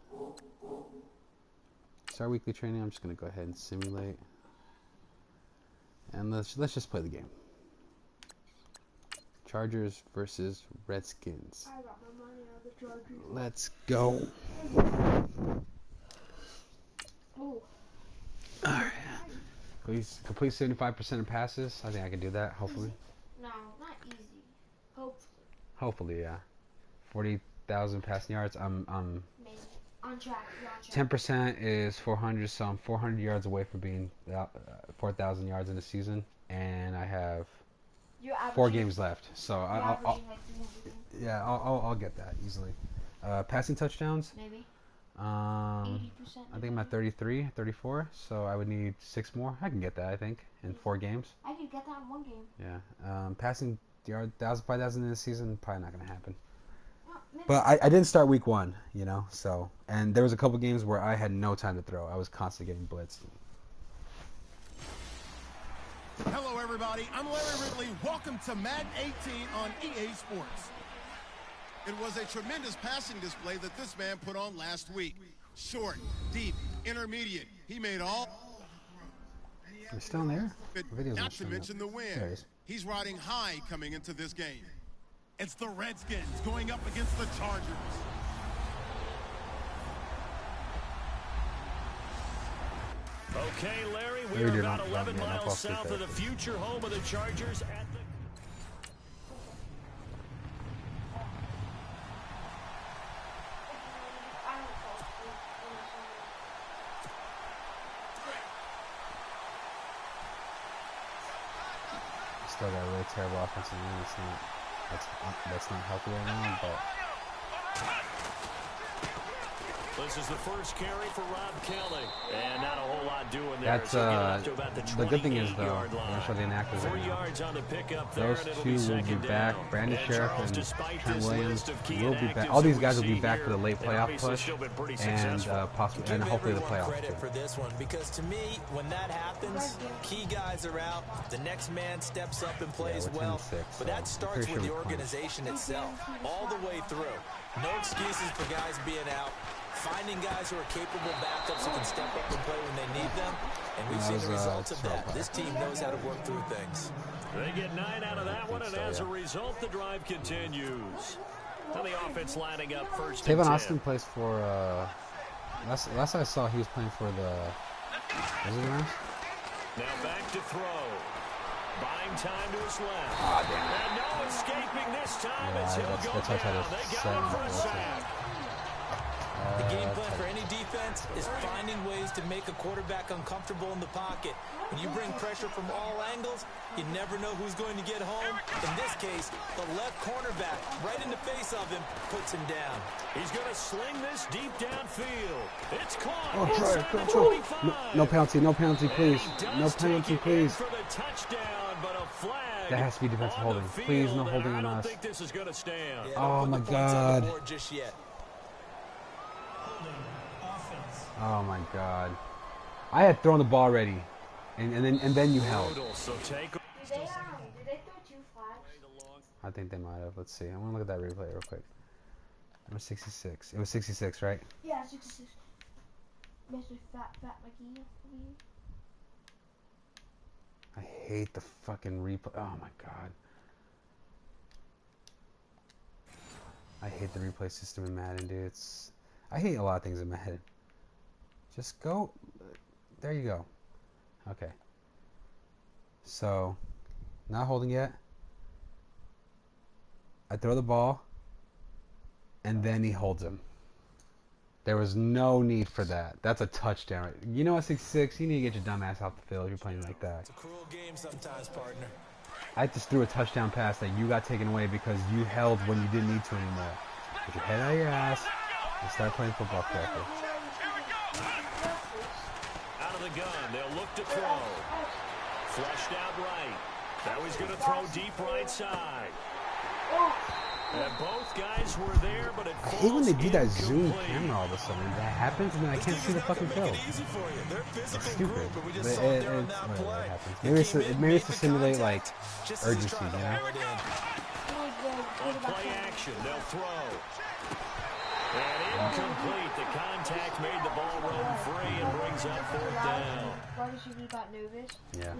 Start weekly training. I'm just gonna go ahead and simulate, and let's just play the game. Chargers versus Redskins. I got my money on the Chargers. Let's go. Oh. Alright. Please complete 75% of passes. I think I can do that, hopefully. No, not easy. Hopefully. Hopefully, yeah. 40,000 passing yards. I'm Maybe. On track. You're on track. 10% is 400, so I'm 400 yards away from being 4,000 yards in the season, and I have 4 games left. So I'll get that easily. Passing touchdowns. Maybe. 80%. I think I'm at 33, 34. So I would need 6 more. I can get that. I think in 4 games. I could get that in 1 game. Yeah. Passing yard 5,000 in the season, probably not gonna happen. Well, But I didn't start week 1, you know. So, and there was a couple games where I had no time to throw. I was constantly getting blitzed. Hello, everybody. I'm Larry Ridley. Welcome to Madden 18 on EA Sports. It was a tremendous passing display that this man put on last week. Short, deep, intermediate. He made all. You're still in there? Not to mention the win. He's riding high coming into this game. It's the Redskins going up against the Chargers. Okay, Larry, we are about 11 miles south of the future home of the Chargers at the... Still got a really terrible offensive line. That's not healthy right now, but this is the first carry for Rob Kelly, and not a whole lot doing there. That's the good thing is though, I'm sure the inactives 4 yards on the pickup there. Those two will be back. Brandon Sheriff and Trent Williams will be back. All these guys will be back for the late playoff push, and possibly and hopefully the playoffs credit too. for this one, because to me, when that happens, key guys are out. The next man steps up and plays we're well. 10-6, But that starts sure with the we organization itself, all the way through. No excuses for guys being out. Finding guys who are capable backups who can step up and play when they need them. And we've seen the results of that. This team knows how to work through things. They get 9 out of that one, and as a result, the drive continues. And the offense lining up first and 10. Tavon Austin plays for, last I saw he was playing for the, was it the Rams? Now back to throw. Buying time to his left. Ah, damn it. And no escaping this time as he'll that's go what I tried down. to They got say. him for a sack. The game plan for any defense is finding ways to make a quarterback uncomfortable in the pocket. When you bring pressure from all angles, you never know who's going to get home. In this case, the left cornerback, right in the face of him, puts him down. He's going to sling this deep downfield. It's caught. Oh, inside try the it. 25. No penalty, please. No penalty, please. For the touchdown, but a flag. That has to be defensive holding. Please, no holding on I don't us. think this is going to stand. Yeah, Oh, don't my put the points on the God. board just yet. Oh my God! I had thrown the ball already, and then you held. So take Did they throw 2 flags? I think they might have. Let's see. I'm gonna look at that replay real quick. Number 66. It was 66, right? Yeah, 66. Mr. Fat McGee. I hate the fucking replay. Oh my God! I hate the replay system in Madden, dude. I hate a lot of things in Madden. Just go. There you go. Okay. So, not holding yet. I throw the ball, and then he holds him. There was no need for that. That's a touchdown. Right? You know at 66, you need to get your dumb ass off the field if you're playing like that. It's a cruel game sometimes, partner. I just threw a touchdown pass that you got taken away because you held when you didn't need to anymore. Put your head out of your ass and start playing football correctly. Out of the gun, they'll look to throw. Flushed out right. Now he's going to throw deep right side. And both guys were there, but I hate when they do that zoom camera all of a sudden. That happens and then I can't see the fucking field. It's stupid. But it happens. Maybe it's to simulate like urgency, you know? On play action, they'll throw. And incomplete. The contact made the ball run free and brings up 4th down. Yeah.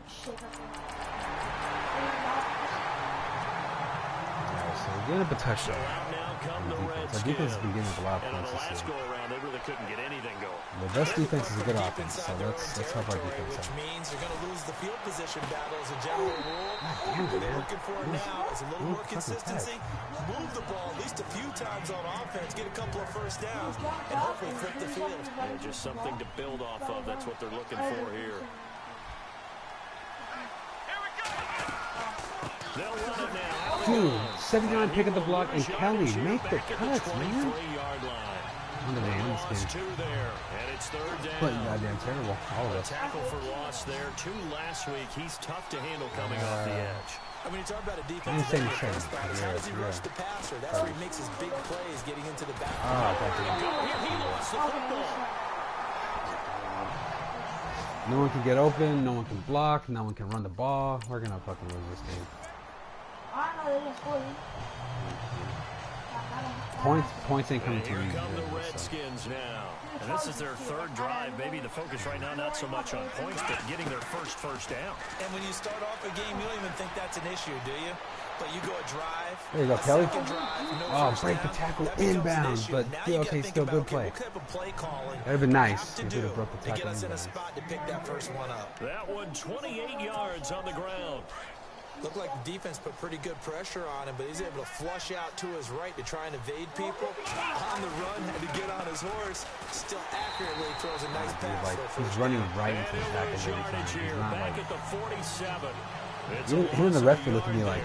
So we're getting up a touchdown. Our defense has been getting up a lot of points this year. They really couldn't get anything going. The best defense is a good offense, so let's help our defense out. Which means you're going to lose the field position battle as a general rule. What they're looking for now is a little more consistency. Move the ball at least a few times on offense, get a couple of first downs, and hopefully flip the field. Yeah, just something to build off of. That's what they're looking for here. Dude, 79 pick at the block, and Kelly, make the cuts, man. On the man, this game. Playing goddamn terrible, all of us. Tackle for loss there, 2 last week. He's tough to handle coming off the edge. I mean, you talk about a defense. How does he rush the passer? That's where he makes his big plays, getting into the back. He lost the football. No one can get open, no one can block, no one can run the ball. We're gonna fucking lose this game. Points ain't coming to me. Here come the Redskins now. And this is their 3rd drive. Maybe the focus right now not so much on points, but getting their first down. And when you start off a game, you don't even think that's an issue, do you? But you go a drive. There you go, Kelly. Drive, break the tackle inbound, but okay, still good play. That'd have been nice if it broke the tackle inbound. That one 28 yards on the ground. Looked like the defense put pretty good pressure on him, but he's able to flush out to his right to try and evade people. On the run, had to get on his horse. Still accurately throws a nice pass. He's running right into the tackle every time. He's not back like... at the 47. Even the ref look at me like,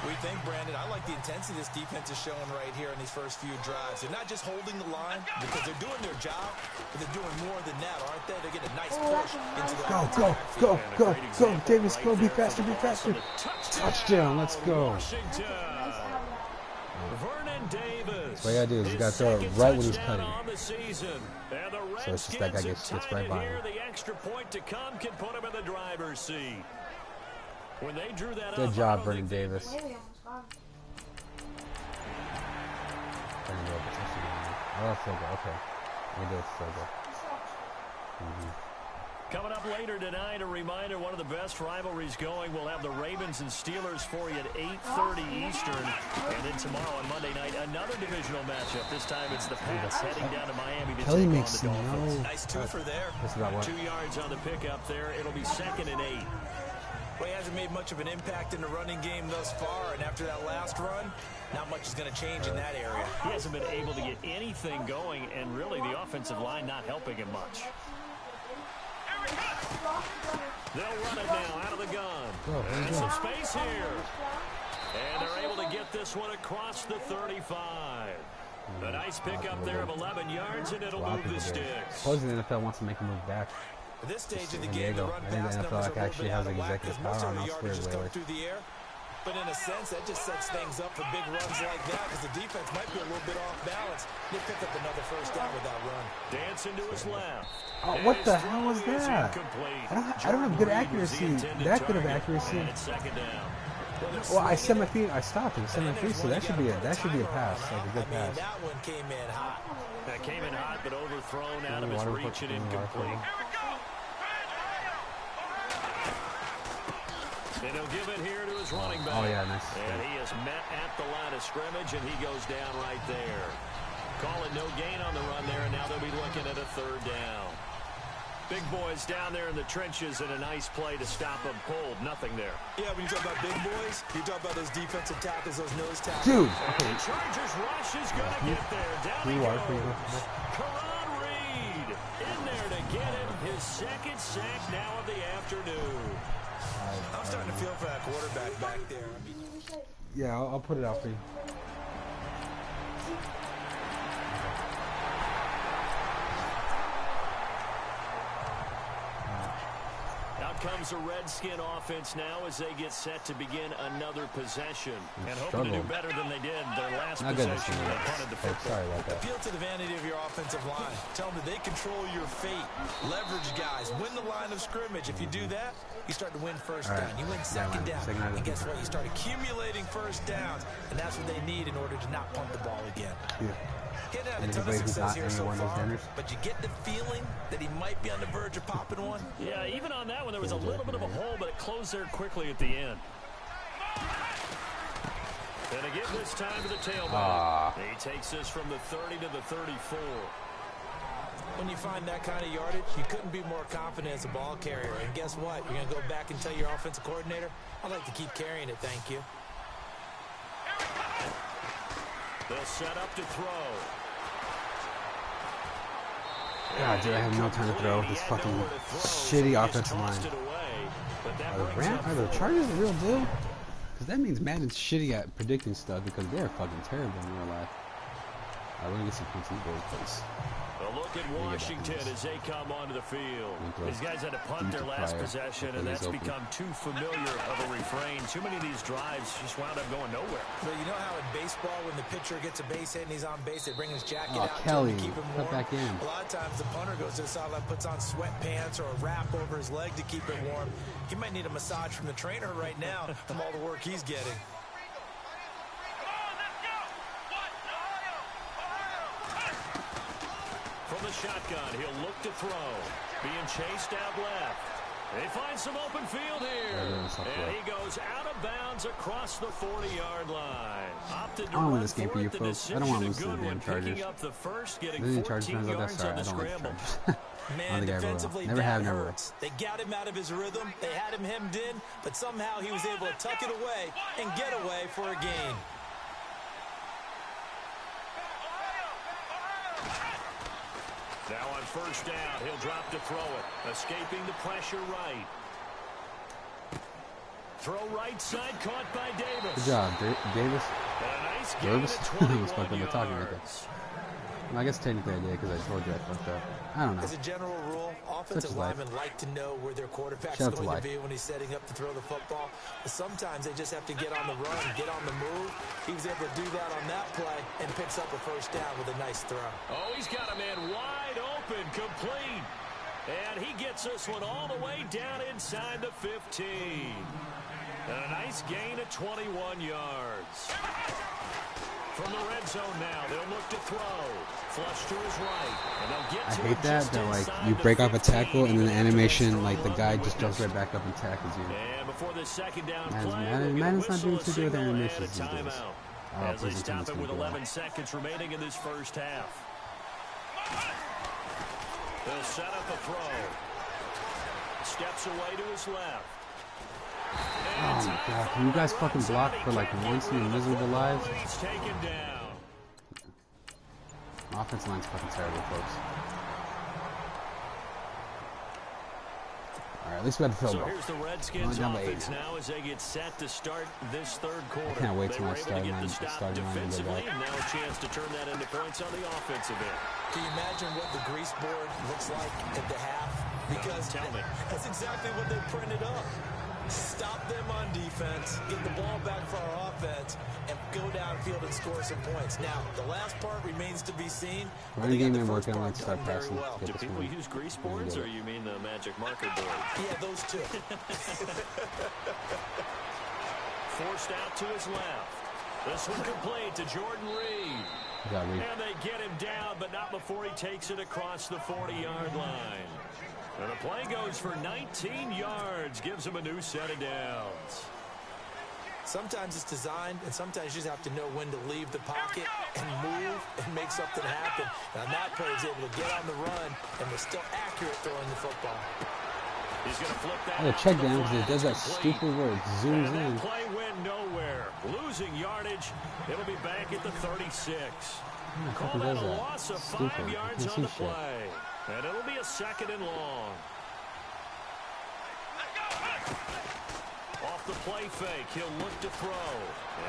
we think, Brandon, I like the intensity this defense is showing right here in these first few drives. They're not just holding the line because they're doing their job, but they're doing more than that, aren't they? They're getting a nice push into the go, Davis, go, be faster. Touchdown, let's go. Vernon Davis. What you gotta do is you gotta throw it right when he's cutting. So it's just that guy gets right by him. The extra point to come can put him in the driver's seat. When they drew that Good up, job, Vernon Davis. Oh, that's so good. Okay. We do it so good. Coming up later tonight, a reminder, one of the best rivalries going. We'll have the Ravens and Steelers for you at 8:30 Eastern. And then tomorrow on Monday night, another divisional matchup. This time it's the Pats heading down to Miami to Kelly take makes on the Dolphins. No nice twofer there. That's about what? 2 yards on the pickup there. It'll be 2nd and 8. Well, he hasn't made much of an impact in the running game thus far, and after that last run, not much is going to change in that area. He hasn't been able to get anything going, and really the offensive line not helping him much. They'll run it now out of the gun. And some space here. And they're able to get this one across the 35. A nice pickup there of 11 yards, and it'll move the sticks. Suppose the NFL wants to make a move back. At this stage of the game, the run pass numbers are a little bit out of whack because most of the yardage is coming through the air. But in a sense, that just sets things up for big runs like that because the defense might be a little bit off balance. They picked up another first down with that run. Dancing to his left. Oh, what the hell was that? I don't have good accuracy. That good of accuracy. Well, I set my feet. I stopped and set my feet, so that should be a pass, like a good pass. That one came in hot. That came in hot, but overthrown out of his reach and incomplete. And he'll give it here to his running back. Oh, yeah, nice. And he is met at the line of scrimmage, and he goes down right there. Calling no gain on the run there, and now they'll be looking at a 3rd down. Big boys down there in the trenches, and a nice play to stop them cold. Nothing there. Yeah, when you talk about big boys, you talk about those defensive tackles, those nose tackles. Dude. And the Chargers rush is going to get there. Down he goes. Karan Reed in there to get him his 2nd sack now of the afternoon. I'm starting to feel for that quarterback back there. I mean, yeah, I'll put it out for you. Comes a Redskin offense now as they get set to begin another possession. And hoping to do better than they did their last possession when they punted the football. Sorry about that. Appeal to the vanity of your offensive line. Tell them that they control your fate. Leverage guys. Win the line of scrimmage. If you do that, you start to win first down. You win second down. And guess what? You start accumulating first downs. And that's what they need in order to not punt the ball again. Yeah. He had a ton of success here so far, but you get the feeling that he might be on the verge of popping one. Yeah, even on that one, there was a little bit of a hole, but it closed there quickly at the end. And again, this time to the tailback. He takes this from the 30 to the 34. When you find that kind of yardage, you couldn't be more confident as a ball carrier. And guess what? You're going to go back and tell your offensive coordinator, I'd like to keep carrying it, thank you. They'll set up to throw. God, dude, I have no time to throw with this fucking shitty offensive line. Are the Chargers the real deal? Because that means Madden's shitty at predicting stuff because they're fucking terrible in real life. We're going to get some points in the goal, please. A look at Washington as they come onto the field. These guys had to punt their last possession, and that's become too familiar of a refrain. Too many of these drives just wound up going nowhere. But you know how in baseball, when the pitcher gets a base hit and he's on base, they bring his jacket out Kelly, to keep him warm? back in. A lot of times the punter goes to the sideline, puts on sweatpants or a wrap over his leg to keep it warm. He might need a massage from the trainer right now from all the work he's getting. From the shotgun, he'll look to throw. Being chased out left. They find some open field here. And he goes out of bounds across the 40-yard line. Opted to run this game for you folks. I don't want to lose to the damn Chargers. Up the first, getting Really, 14 yards on the scramble. Man, defensively, never hurts. They got him out of his rhythm. They had him hemmed in, but somehow he was able to tuck it away and get away for a gain. Now on first down, he'll drop to throw it. Escaping the pressure right. Throw right side, caught by Davis. Good job, Davis. Nice Davis? I was fucking talking about that. Well, I guess technically I did because I told you I fucked up. I don't know. As a general rule, offensive linemen like to know where their quarterback's going to be when he's setting up to throw the football. But sometimes they just have to get on the run, get on the move. He was able to do that on that play and picks up a first down with a nice throw. Oh, he's got a man wide open, complete. And he gets this one all the way down inside the 15. And a nice gain of 21 yards. From the red zone now, they'll look to throw. Flush to his right. And they'll get to I hate that like you break off a tackle and then the animation, like the guy just jumps right back up and tackles you. And before the second down Madden's not doing too good with animations these days. As they stop it with 11 seconds remaining in this first half. They'll set up a throw. Steps away to his left. Oh my god, can you guys fucking block for like once in your miserable lives? Offensive line's fucking terrible, folks. Alright, at least we had the field goal. So here's the Redskins offense now as they get set to start this third quarter. I can't wait till my starting line defensively, and now a chance to turn that into points on the offensive end. Can you imagine what the grease board looks like at the half? Because tell me. That's exactly what they printed up. Stop them on defense, get the ball back for our offense, and go downfield and score some points. Now, the last part remains to be seen. Running game been working on to start passing. Well. Do people use grease boards, or you mean the magic marker board? Yeah, those two. Forced out to his left. This one complete to Jordan Reed. And they get him down, but not before he takes it across the 40-yard line. And the play goes for 19 yards, gives him a new set of downs. Sometimes it's designed, and sometimes you just have to know when to leave the pocket and move and make something happen. And on that play, he's able to get on the run and was still accurate throwing the football. He's going to flip that. I gotta check down because it does that stupid word. Zooms in. That play went nowhere. Losing yardage. It'll be back at the 36. Call that a loss of 5 yards on the play. And it'll be a second and long. the play fake. He'll look to throw.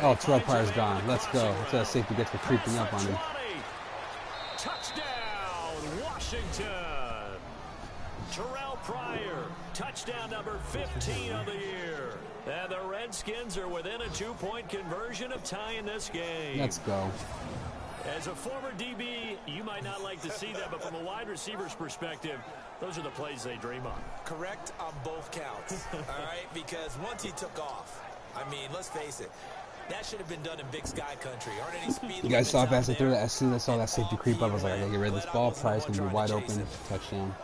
Oh, Terrell Pryor's gone. Let's go. That's what safety gets for creeping up on him. Touchdown, Washington. Terrell Pryor, touchdown number 15 of the year. And the Redskins are within a 2-point conversion of tying this game. Let's go. As a former DB, you might not like to see that, but from a wide receiver's perspective, those are the plays they dream of. Correct on both counts, all right? Because once he took off, I mean, let's face it, that should have been done in Big Sky country. Aren't any speed You guys saw fast I threw that. As soon as I saw that safety creep up, I was like, I gotta get rid of this ball. Price gonna be wide open. Touchdown.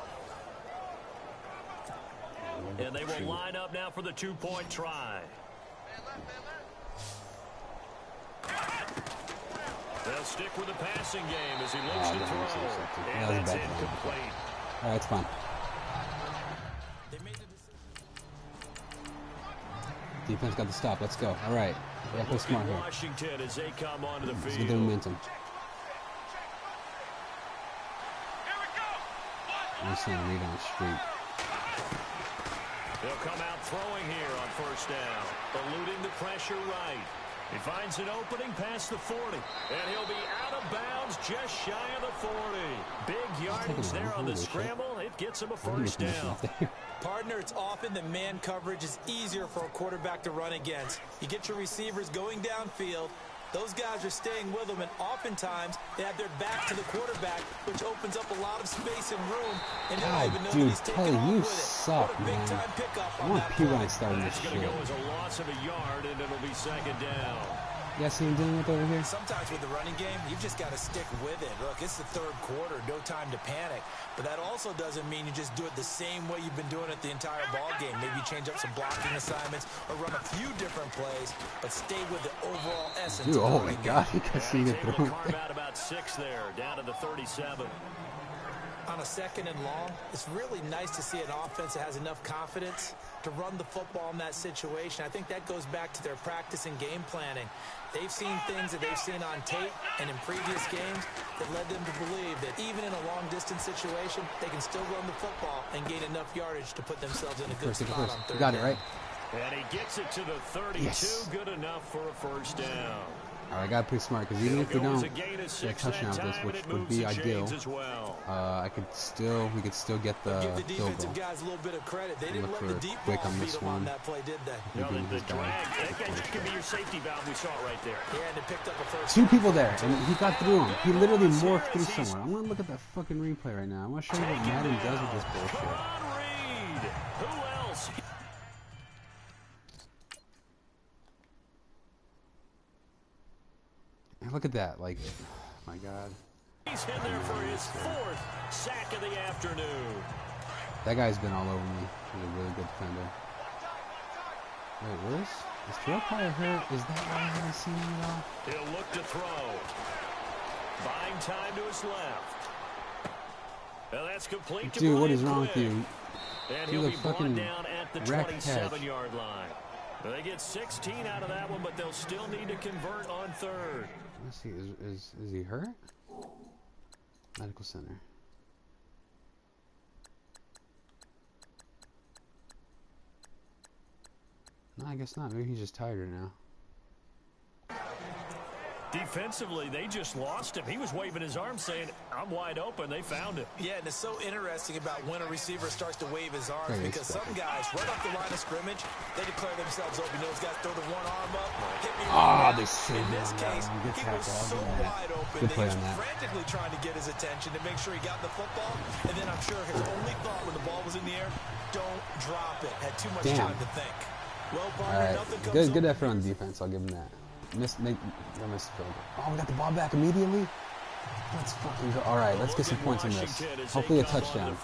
And they will line up now for the 2-point try. They'll stick with the passing game as he looks to throw. And that's incomplete. All right, it's fine. Defense got the stop. Let's go. All right. We have to play smart here. Washington as they come onto the field. Let's get the momentum. I'm just going to read on the street. They'll come out throwing here on first down. Eluding the pressure right. He finds an opening past the 40. And he'll be out of bounds just shy of the 40. Big yardage there on the scramble. It gets him a first down. Partner, it's often that man coverage is easier for a quarterback to run against. You get your receivers going downfield. Those guys are staying with them, and oftentimes they have their back to the quarterback, which opens up a lot of space and room. And God, dude, Kelly, you suck, man. I want P-Ryan starting this shit. It's going to go as a loss of a yard, and it'll be second down. You guys see him dealing with over here? Sometimes with the running game, you've just got to stick with it. Look, it's the third quarter, no time to panic. But that also doesn't mean you just do it the same way you've been doing it the entire ball game. Maybe change up some blocking assignments or run a few different plays, but stay with the overall essence. Dude, oh my God, you can see it through. Carve out about 6 there, down to the 37. On a second and long, it's really nice to see an offense that has enough confidence to run the football in that situation. I think that goes back to their practice and game planning. They've seen things that they've seen on tape and in previous games that led them to believe that even in a long-distance situation, they can still run the football and gain enough yardage to put themselves in a good spot on third down. You got it, right? And he gets it to the 32. Yes. Good enough for a first down. All right, I got to play smart because even if we don't get a touchdown with this, which would be ideal, we could still get the give the field defensive goal. guys a little bit of credit. They didn't Look let for the deep quick ball on beat this them on one. that play, did they? No, the drag, that could be your safety valve. We saw it right there. Yeah, and they picked up a first. 2 people there, and he got through him. He literally morphed through someone. I want to look at that fucking replay right now. I want to show you what Madden does with this bullshit. Reed. Who else? Look at that, like, oh my God. He's in there for his 4th sack of the afternoon. That guy's been all over me. He's a really good defender. Wait, where's... Is Terrell Pryor hurt? Is that why I haven't seen him at all? He'll look to throw. Buying time to his left. Well, that's complete to Dude, what is Brian wrong with Quick. you? And Do he'll the be brought fucking down at the rack catch. 27-yard line. Well, they get 16 out of that one, but they'll still need to convert on third. Let's see, is he hurt? Medical center. No, I guess not. Maybe he's just tired now. Defensively, they just lost him. He was waving his arms saying, I'm wide open. They found him. Yeah, and it's so interesting about when a receiver starts to wave his arms because some guys, right off the line of scrimmage, they declare themselves open. You know, those guys throw the one arm up, hit me they saved in this him on case, that one. Good he tackle. was so wide open Good that play he was on that. frantically trying to get his attention to make sure he got the football. And then I'm sure his only thought when the ball was in the air, don't drop it. Had too much time to think. Well, partner, nothing comes Good effort on defense. I'll give him that. Missed field goal. Oh, we got the ball back immediately. Let's fucking go. All right, let's get some points in this. Hopefully a touchdown.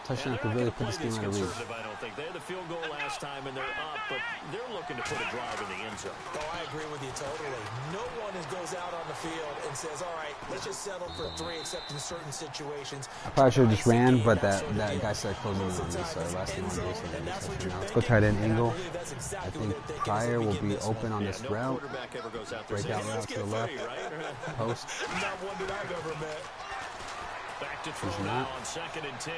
Touchdown could really put this game out of reach. I don't think they had the field goal last time and they're up, but they're looking to put a drive in the end zone. Oh, I agree with you totally. No one goes out on the field and says, all right, let's just settle for 3 except in certain situations. I probably should have just ran, but that guy started closing in on me, so last thing I want to do is let's go tight end angle. I think Pryor will be open on this route. Breakout route to the left. Post. Not one that I've ever met. Back to throw now on 2nd and 10.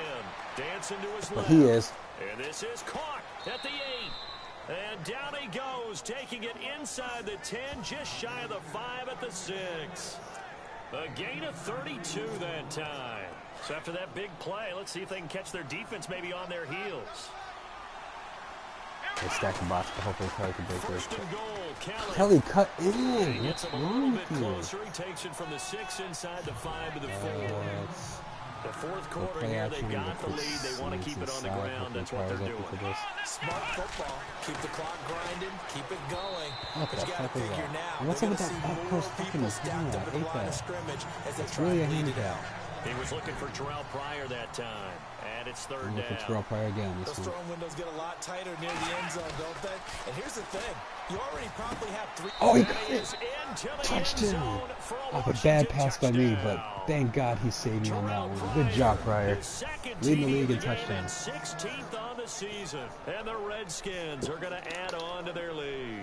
Dancing to his left. But he is. And this is caught at the 8. And down he goes, taking it inside the 10, just shy of the 5 at the 6. A gain of 32 that time. So after that big play, let's see if they can catch their defense maybe on their heels. They stack the box, but hopefully Kelly can break First and goal, Kelly cut in. He What's gets him a wrong little bit with you? closer. He takes it from the 6 inside the 5 to the 4. The fourth quarter play here, action, they got the lead. They want to keep it on the ground. That's what they're doing. Smart football. Keep the clock grinding. Keep it going. What But the you got to fuck is figure that? now. What's They're up with going to that see post more fucking people stacked up camera? at the I hate line of that. scrimmage as they It's try really to a lead it handicap. out. He was looking for Terrell Pryor that time. And it's third I'm looking down. for Terrell Pryor again. Those throwing windows get a lot tighter near the end zone, don't they? And here's the thing. You already probably have 3. Oh, he And got he it. is into the Touched end him. zone for a Off a bad Washington pass by me, but touchdown. thank God he saved me on that Terrell one. Good job, Pryor. his second Leading the TD league in of the game touchdowns. and 16th on the season. And the Redskins are going to add on to their lead.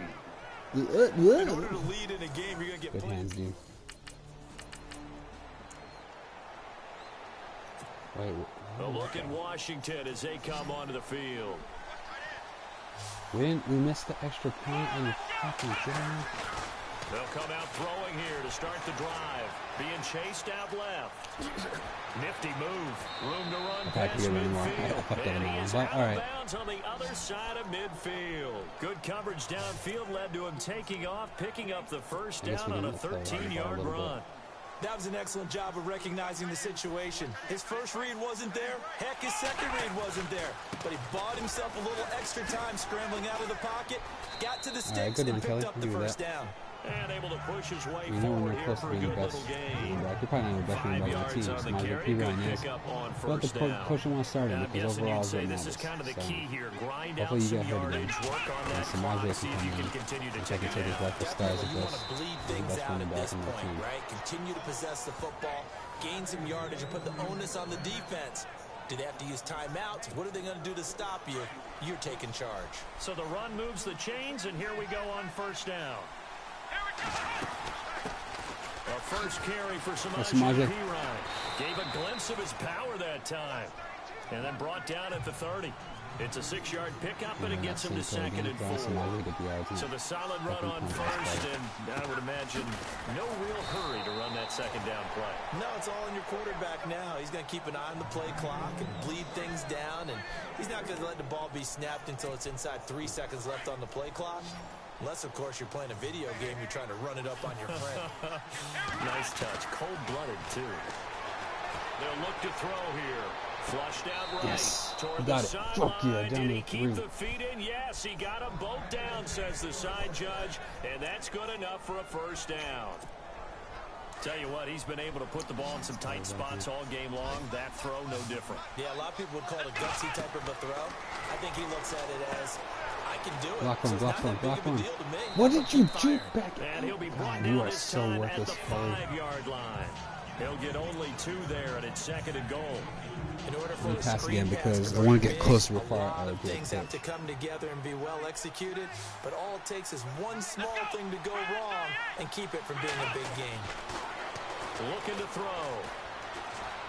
In order to lead in a game, you're going to get Good hands, dude. Wait. A look at Washington as they come onto the field. We missed the extra point. Are you fucking kidding me? They'll come out throwing here to start the drive. Being chased out left. Nifty move. Room to run I past could get one more. I midfield. fucked up And on he that is one, out but all right. of bounds on the other side of midfield. Good coverage downfield led to him taking off, picking up the first I guess down we on a didn't play that ball a 13-yard little bit. run. That was an excellent job of recognizing the situation. His first read wasn't there. Heck, his second read wasn't there. But he bought himself a little extra time scrambling out of the pocket, got to the sticks, good one, and Kelly. picked up You the do first that. down. And able to push his way You know when forward we're here close to for a being the good best little running game. back. You're probably not the best 5 running back on the yards team. on So the might as well carry. keep Good running this. pickup on But first the down. coach wants started I'm because guessing overall you'd is say what this is matters. kind of the So key here. Grind out hopefully you some get hurt again. yardage, work on that Samaje clock, can see if come you can in. continue to If I take can it take his down. rightful stars Definitely, with you us. want to bleed He's the things best out running at back this in the point, team. right? Continue to possess the football, gain some yardage, and put the onus on the defense. Do they have to use timeouts? What are they going to do to stop you? You're taking charge. So the run moves the chains, and here we go on first down. A first carry for Samaje Perine. Gave a glimpse of his power that time. And then brought down at the 30. It's a 6-yard pickup, but it gets him to 2nd and 4. So the solid run on first, and I would imagine no real hurry to run that second down play. No, it's all on your quarterback now. He's going to keep an eye on the play clock and bleed things down, and he's not going to let the ball be snapped until it's inside 3 seconds left on the play clock. Unless, of course, you're playing a video game, you're trying to run it up on your friend. Nice touch. Cold-blooded, too. They'll look to throw here. Flushed out right. Yes. Toward Got the it. Fuck yeah, sideline. down Did he to keep 3. the feet in? Yes, he got them both down, says the side judge. And that's good enough for a first down. Tell you what, he's been able to put the ball in some tight spots all game long. That throw, no different. Yeah, a lot of people would call it a gutsy type of a throw. I think he looks at it as, I can do it. Block one, So it's block not one, that big block of a one. deal to me. What did you Keep do firing. back? And he'll be brought God, down you are this so time at worthless, the Kelly. 5-yard line. He'll get only 2 there, and it's 2nd and goal. In order for I'm a gonna pass screen again pass because to I want work to get closer big, before a lot I of do things it. have to come together and be well executed, but all it takes is one small thing to go wrong and keep it from being a big game. Looking to throw.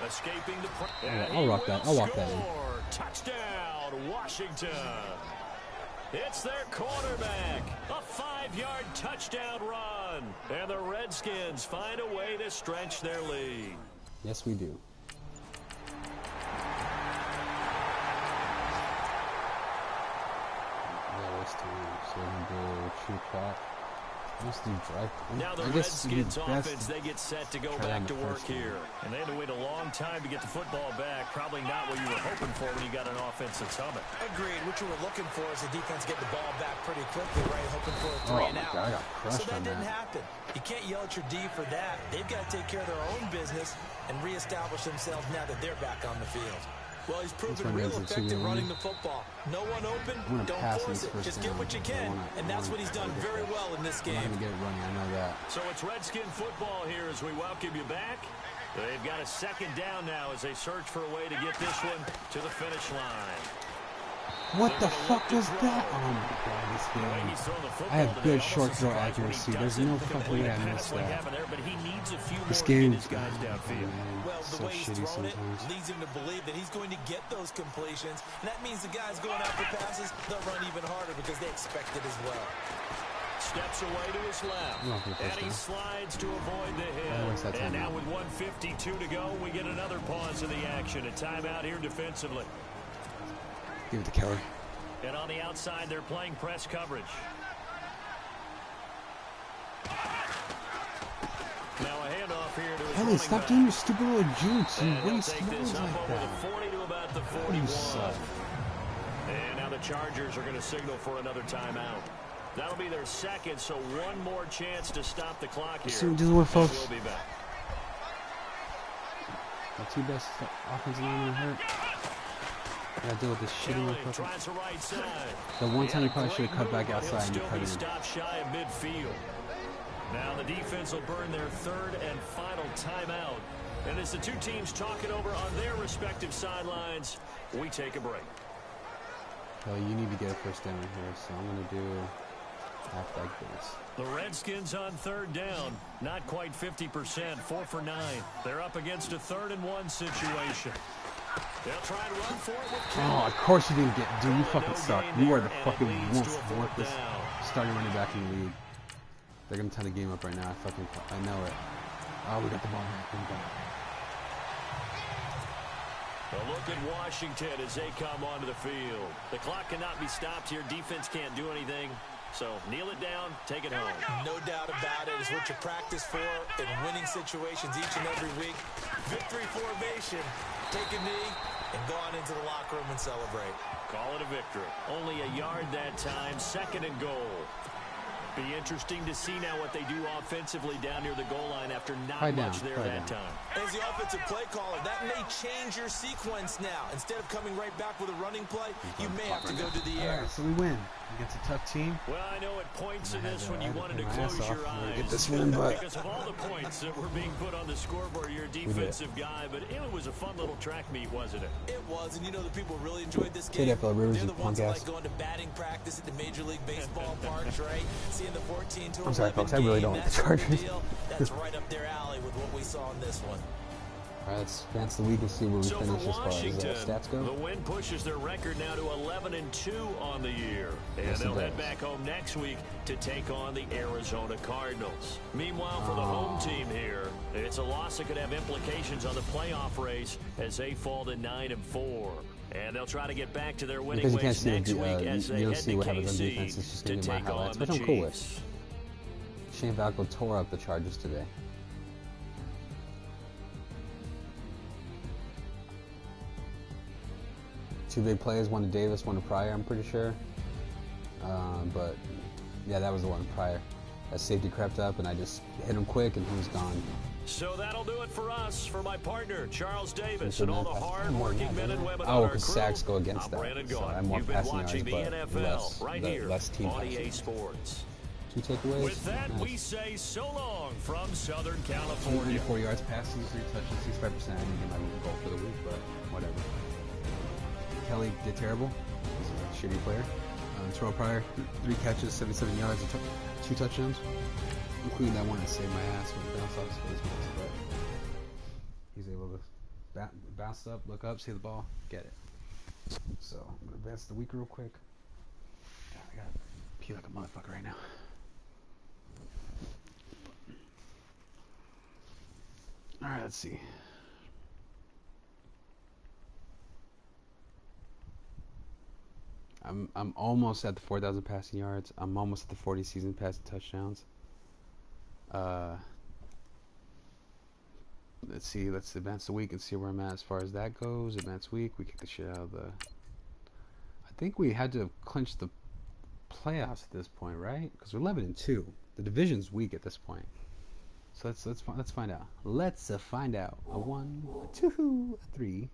Escaping the pressure. I'll rock that. I'll walk that in. Touchdown, Washington. It's their quarterback. A 5-yard touchdown run. And the Redskins find a way to stretch their lead. Yes, we do. Yeah, this time. So we can do true clock. Let's do drive. Now the Redskins offense, they get set to go back to work here. And they had to wait a long time to get the football back. Probably not what you were hoping for when you got an offense that's humming. Agreed. What you were looking for is the defense get the ball back pretty quickly, right? Hoping for a 3 and out. God, I got crushed So that on didn't that. happen. You can't yell at your D for that. They've got to take care of their own business and reestablish themselves now that they're back on the field. Well, he's proven real effective running the football. No one open, don't force it. Just get what you can, and that's what he's done very well in this game. I'm going to get it running, I know that. So it's Redskin football here as we welcome you back. They've got a 2nd down now as they search for a way to get this one to the finish line. What the fuck was that? Oh my god, this game. I have good short throw accuracy. There's no fucking way I missed that. This game is so shitty sometimes. Leads him to believe that he's going to get those completions. And that means the guys going after passes, they'll run even harder because they expect it as well. Steps away to his left, and he slides to avoid the hit. And now with 1:52 to go, we get another pause in the action. A timeout here defensively. Give it to Keller. And on the outside, they're playing press coverage. Now a handoff here to his Kelly, stop doing your stupid little jukes. You waste take this moves up like over that. the 40 to about the 41. And now the Chargers are going to signal for another timeout. That'll be their second, so one more chance to stop the clock here. See what we're doing, folks. We'll be back. The two best offensive linemen hurt. I gotta deal with this shitty motherfucker. Right side. The one time you probably should have cut back outside and you cut in. Stopped shy of midfield. Now the defense will burn their third and final timeout. And as the two teams talk it over on their respective sidelines, we take a break. Well, you need to get a first down here, so I'm gonna do half like this. The Redskins on third down, not quite 50%, 4 for 9. They're up against a 3rd and 1 situation. They'll try and run for it with oh, of course you didn't get. Dude, you fucking suck. You are the fucking most worthless starting running back in the league. They're gonna tie the game up right now. I know it. Oh, we got the ball back. A look at Washington as they come onto the field. The clock cannot be stopped here. Defense can't do anything. So kneel it down, take it home. No doubt about it. It's what you practice for in winning situations each and every week. Victory formation. Take a knee and go on into the locker room and celebrate. Call it a victory. Only a yard that time. 2nd and goal. Be interesting to see now what they do offensively down near the goal line after not much there that time. As the offensive play caller, that may change your sequence now. Instead of coming right back with a running play, you may have to go to the air. Right, so we win against a tough team. Well, I know at points in this when you wanted to close your eyes. Get this win, but because of all the points that were being put on the scoreboard, you're a defensive guy, but it was a fun little track meet, wasn't it? It was, and you know the people really enjoyed this game. They're the ones that like going to batting practice at the Major League Baseball parks, right? Seeing the 14 to 11 I'm sorry, folks. I really don't like the Chargers. That's right up their alley with what we saw in this one. All right, let's advance the week and see where we finish as far as stats go. The win pushes their record now to 11-2 on the year. And they'll head back home next week to take on the Arizona Cardinals. Meanwhile, for the home team here, it's a loss that could have implications on the playoff race as they fall to 9-4. And they'll try to get back to their winning ways next week as they head to KC to take on the Chiefs. Shane Falco tore up the Chargers today. Two big plays, one to Davis, one to Pryor, I'm pretty sure. But, yeah, that was the one Pryor. That safety crept up, and I just hit him quick, and he was gone. So that'll do it for us. For my partner, Charles Davis, and all the hard-working men and women on our crew, sacks go against that. So I'm more passing yards, but right here less team on EA Sports. 2 takeaways. With that, we say so long from Southern California. 4 yards passing, 3 touches, 65%. I didn't get my goal for the week, but whatever. Kelly did terrible. He's a shitty player. Terrell Pryor, 3 catches, 77 yards, 2 touchdowns, including that one that saved my ass when it bounced off his face mask. But he's able to bounce up, look up, see the ball, get it. So I'm gonna advance the week real quick. God, I gotta pee like a motherfucker right now. All right, let's see. I'm almost at the 4,000 passing yards. I'm almost at the 40 season passing touchdowns. Let's see. Let's advance the week and see where I'm at as far as that goes. Advance week. We kicked the shit out of the. I think we had to clinch the playoffs at this point, right? Because we're 11-2. The division's weak at this point. So let's find out. Let's find out. A 1, a 2, a 3.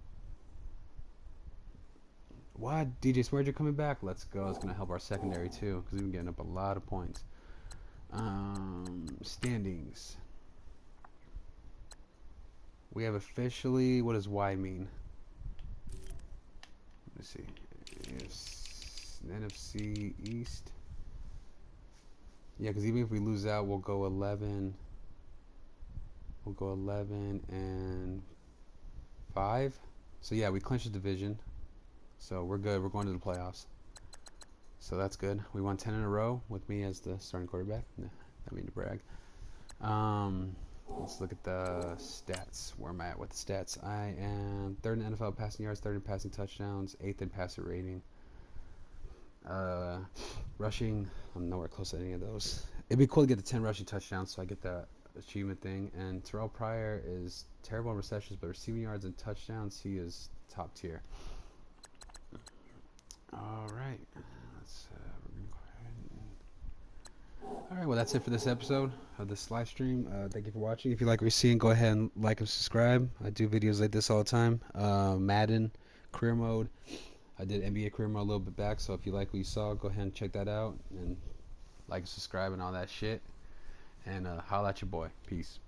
What? DJ Smerger coming back? Let's go. It's going to help our secondary too, because we've been getting up a lot of points. Standings. We have officially, what does Y mean? Let me see. Yes. NFC East. Yeah, because even if we lose out, we'll go 11. We'll go 11-5. So yeah, we clinched the division. So we're good. We're going to the playoffs. So that's good. We won 10 in a row with me as the starting quarterback. Nah, I mean to brag. Let's look at the stats. Where am I at with the stats? I am 3rd in NFL passing yards, 3rd in passing touchdowns, 8th in passer rating. Rushing, I'm nowhere close to any of those. It'd be cool to get the 10 rushing touchdowns, so I get that achievement thing. And Terrell Pryor is terrible in receptions, but receiving yards and touchdowns, he is top tier. All right. All right, well, that's it for this episode of this live stream. Thank you for watching. If you like what you're seeing, go ahead and like and subscribe. I do videos like this all the time. Madden, career mode. I did NBA career mode a little bit back, so if you like what you saw, go ahead and check that out. And like and subscribe and all that shit. And holla at your boy. Peace.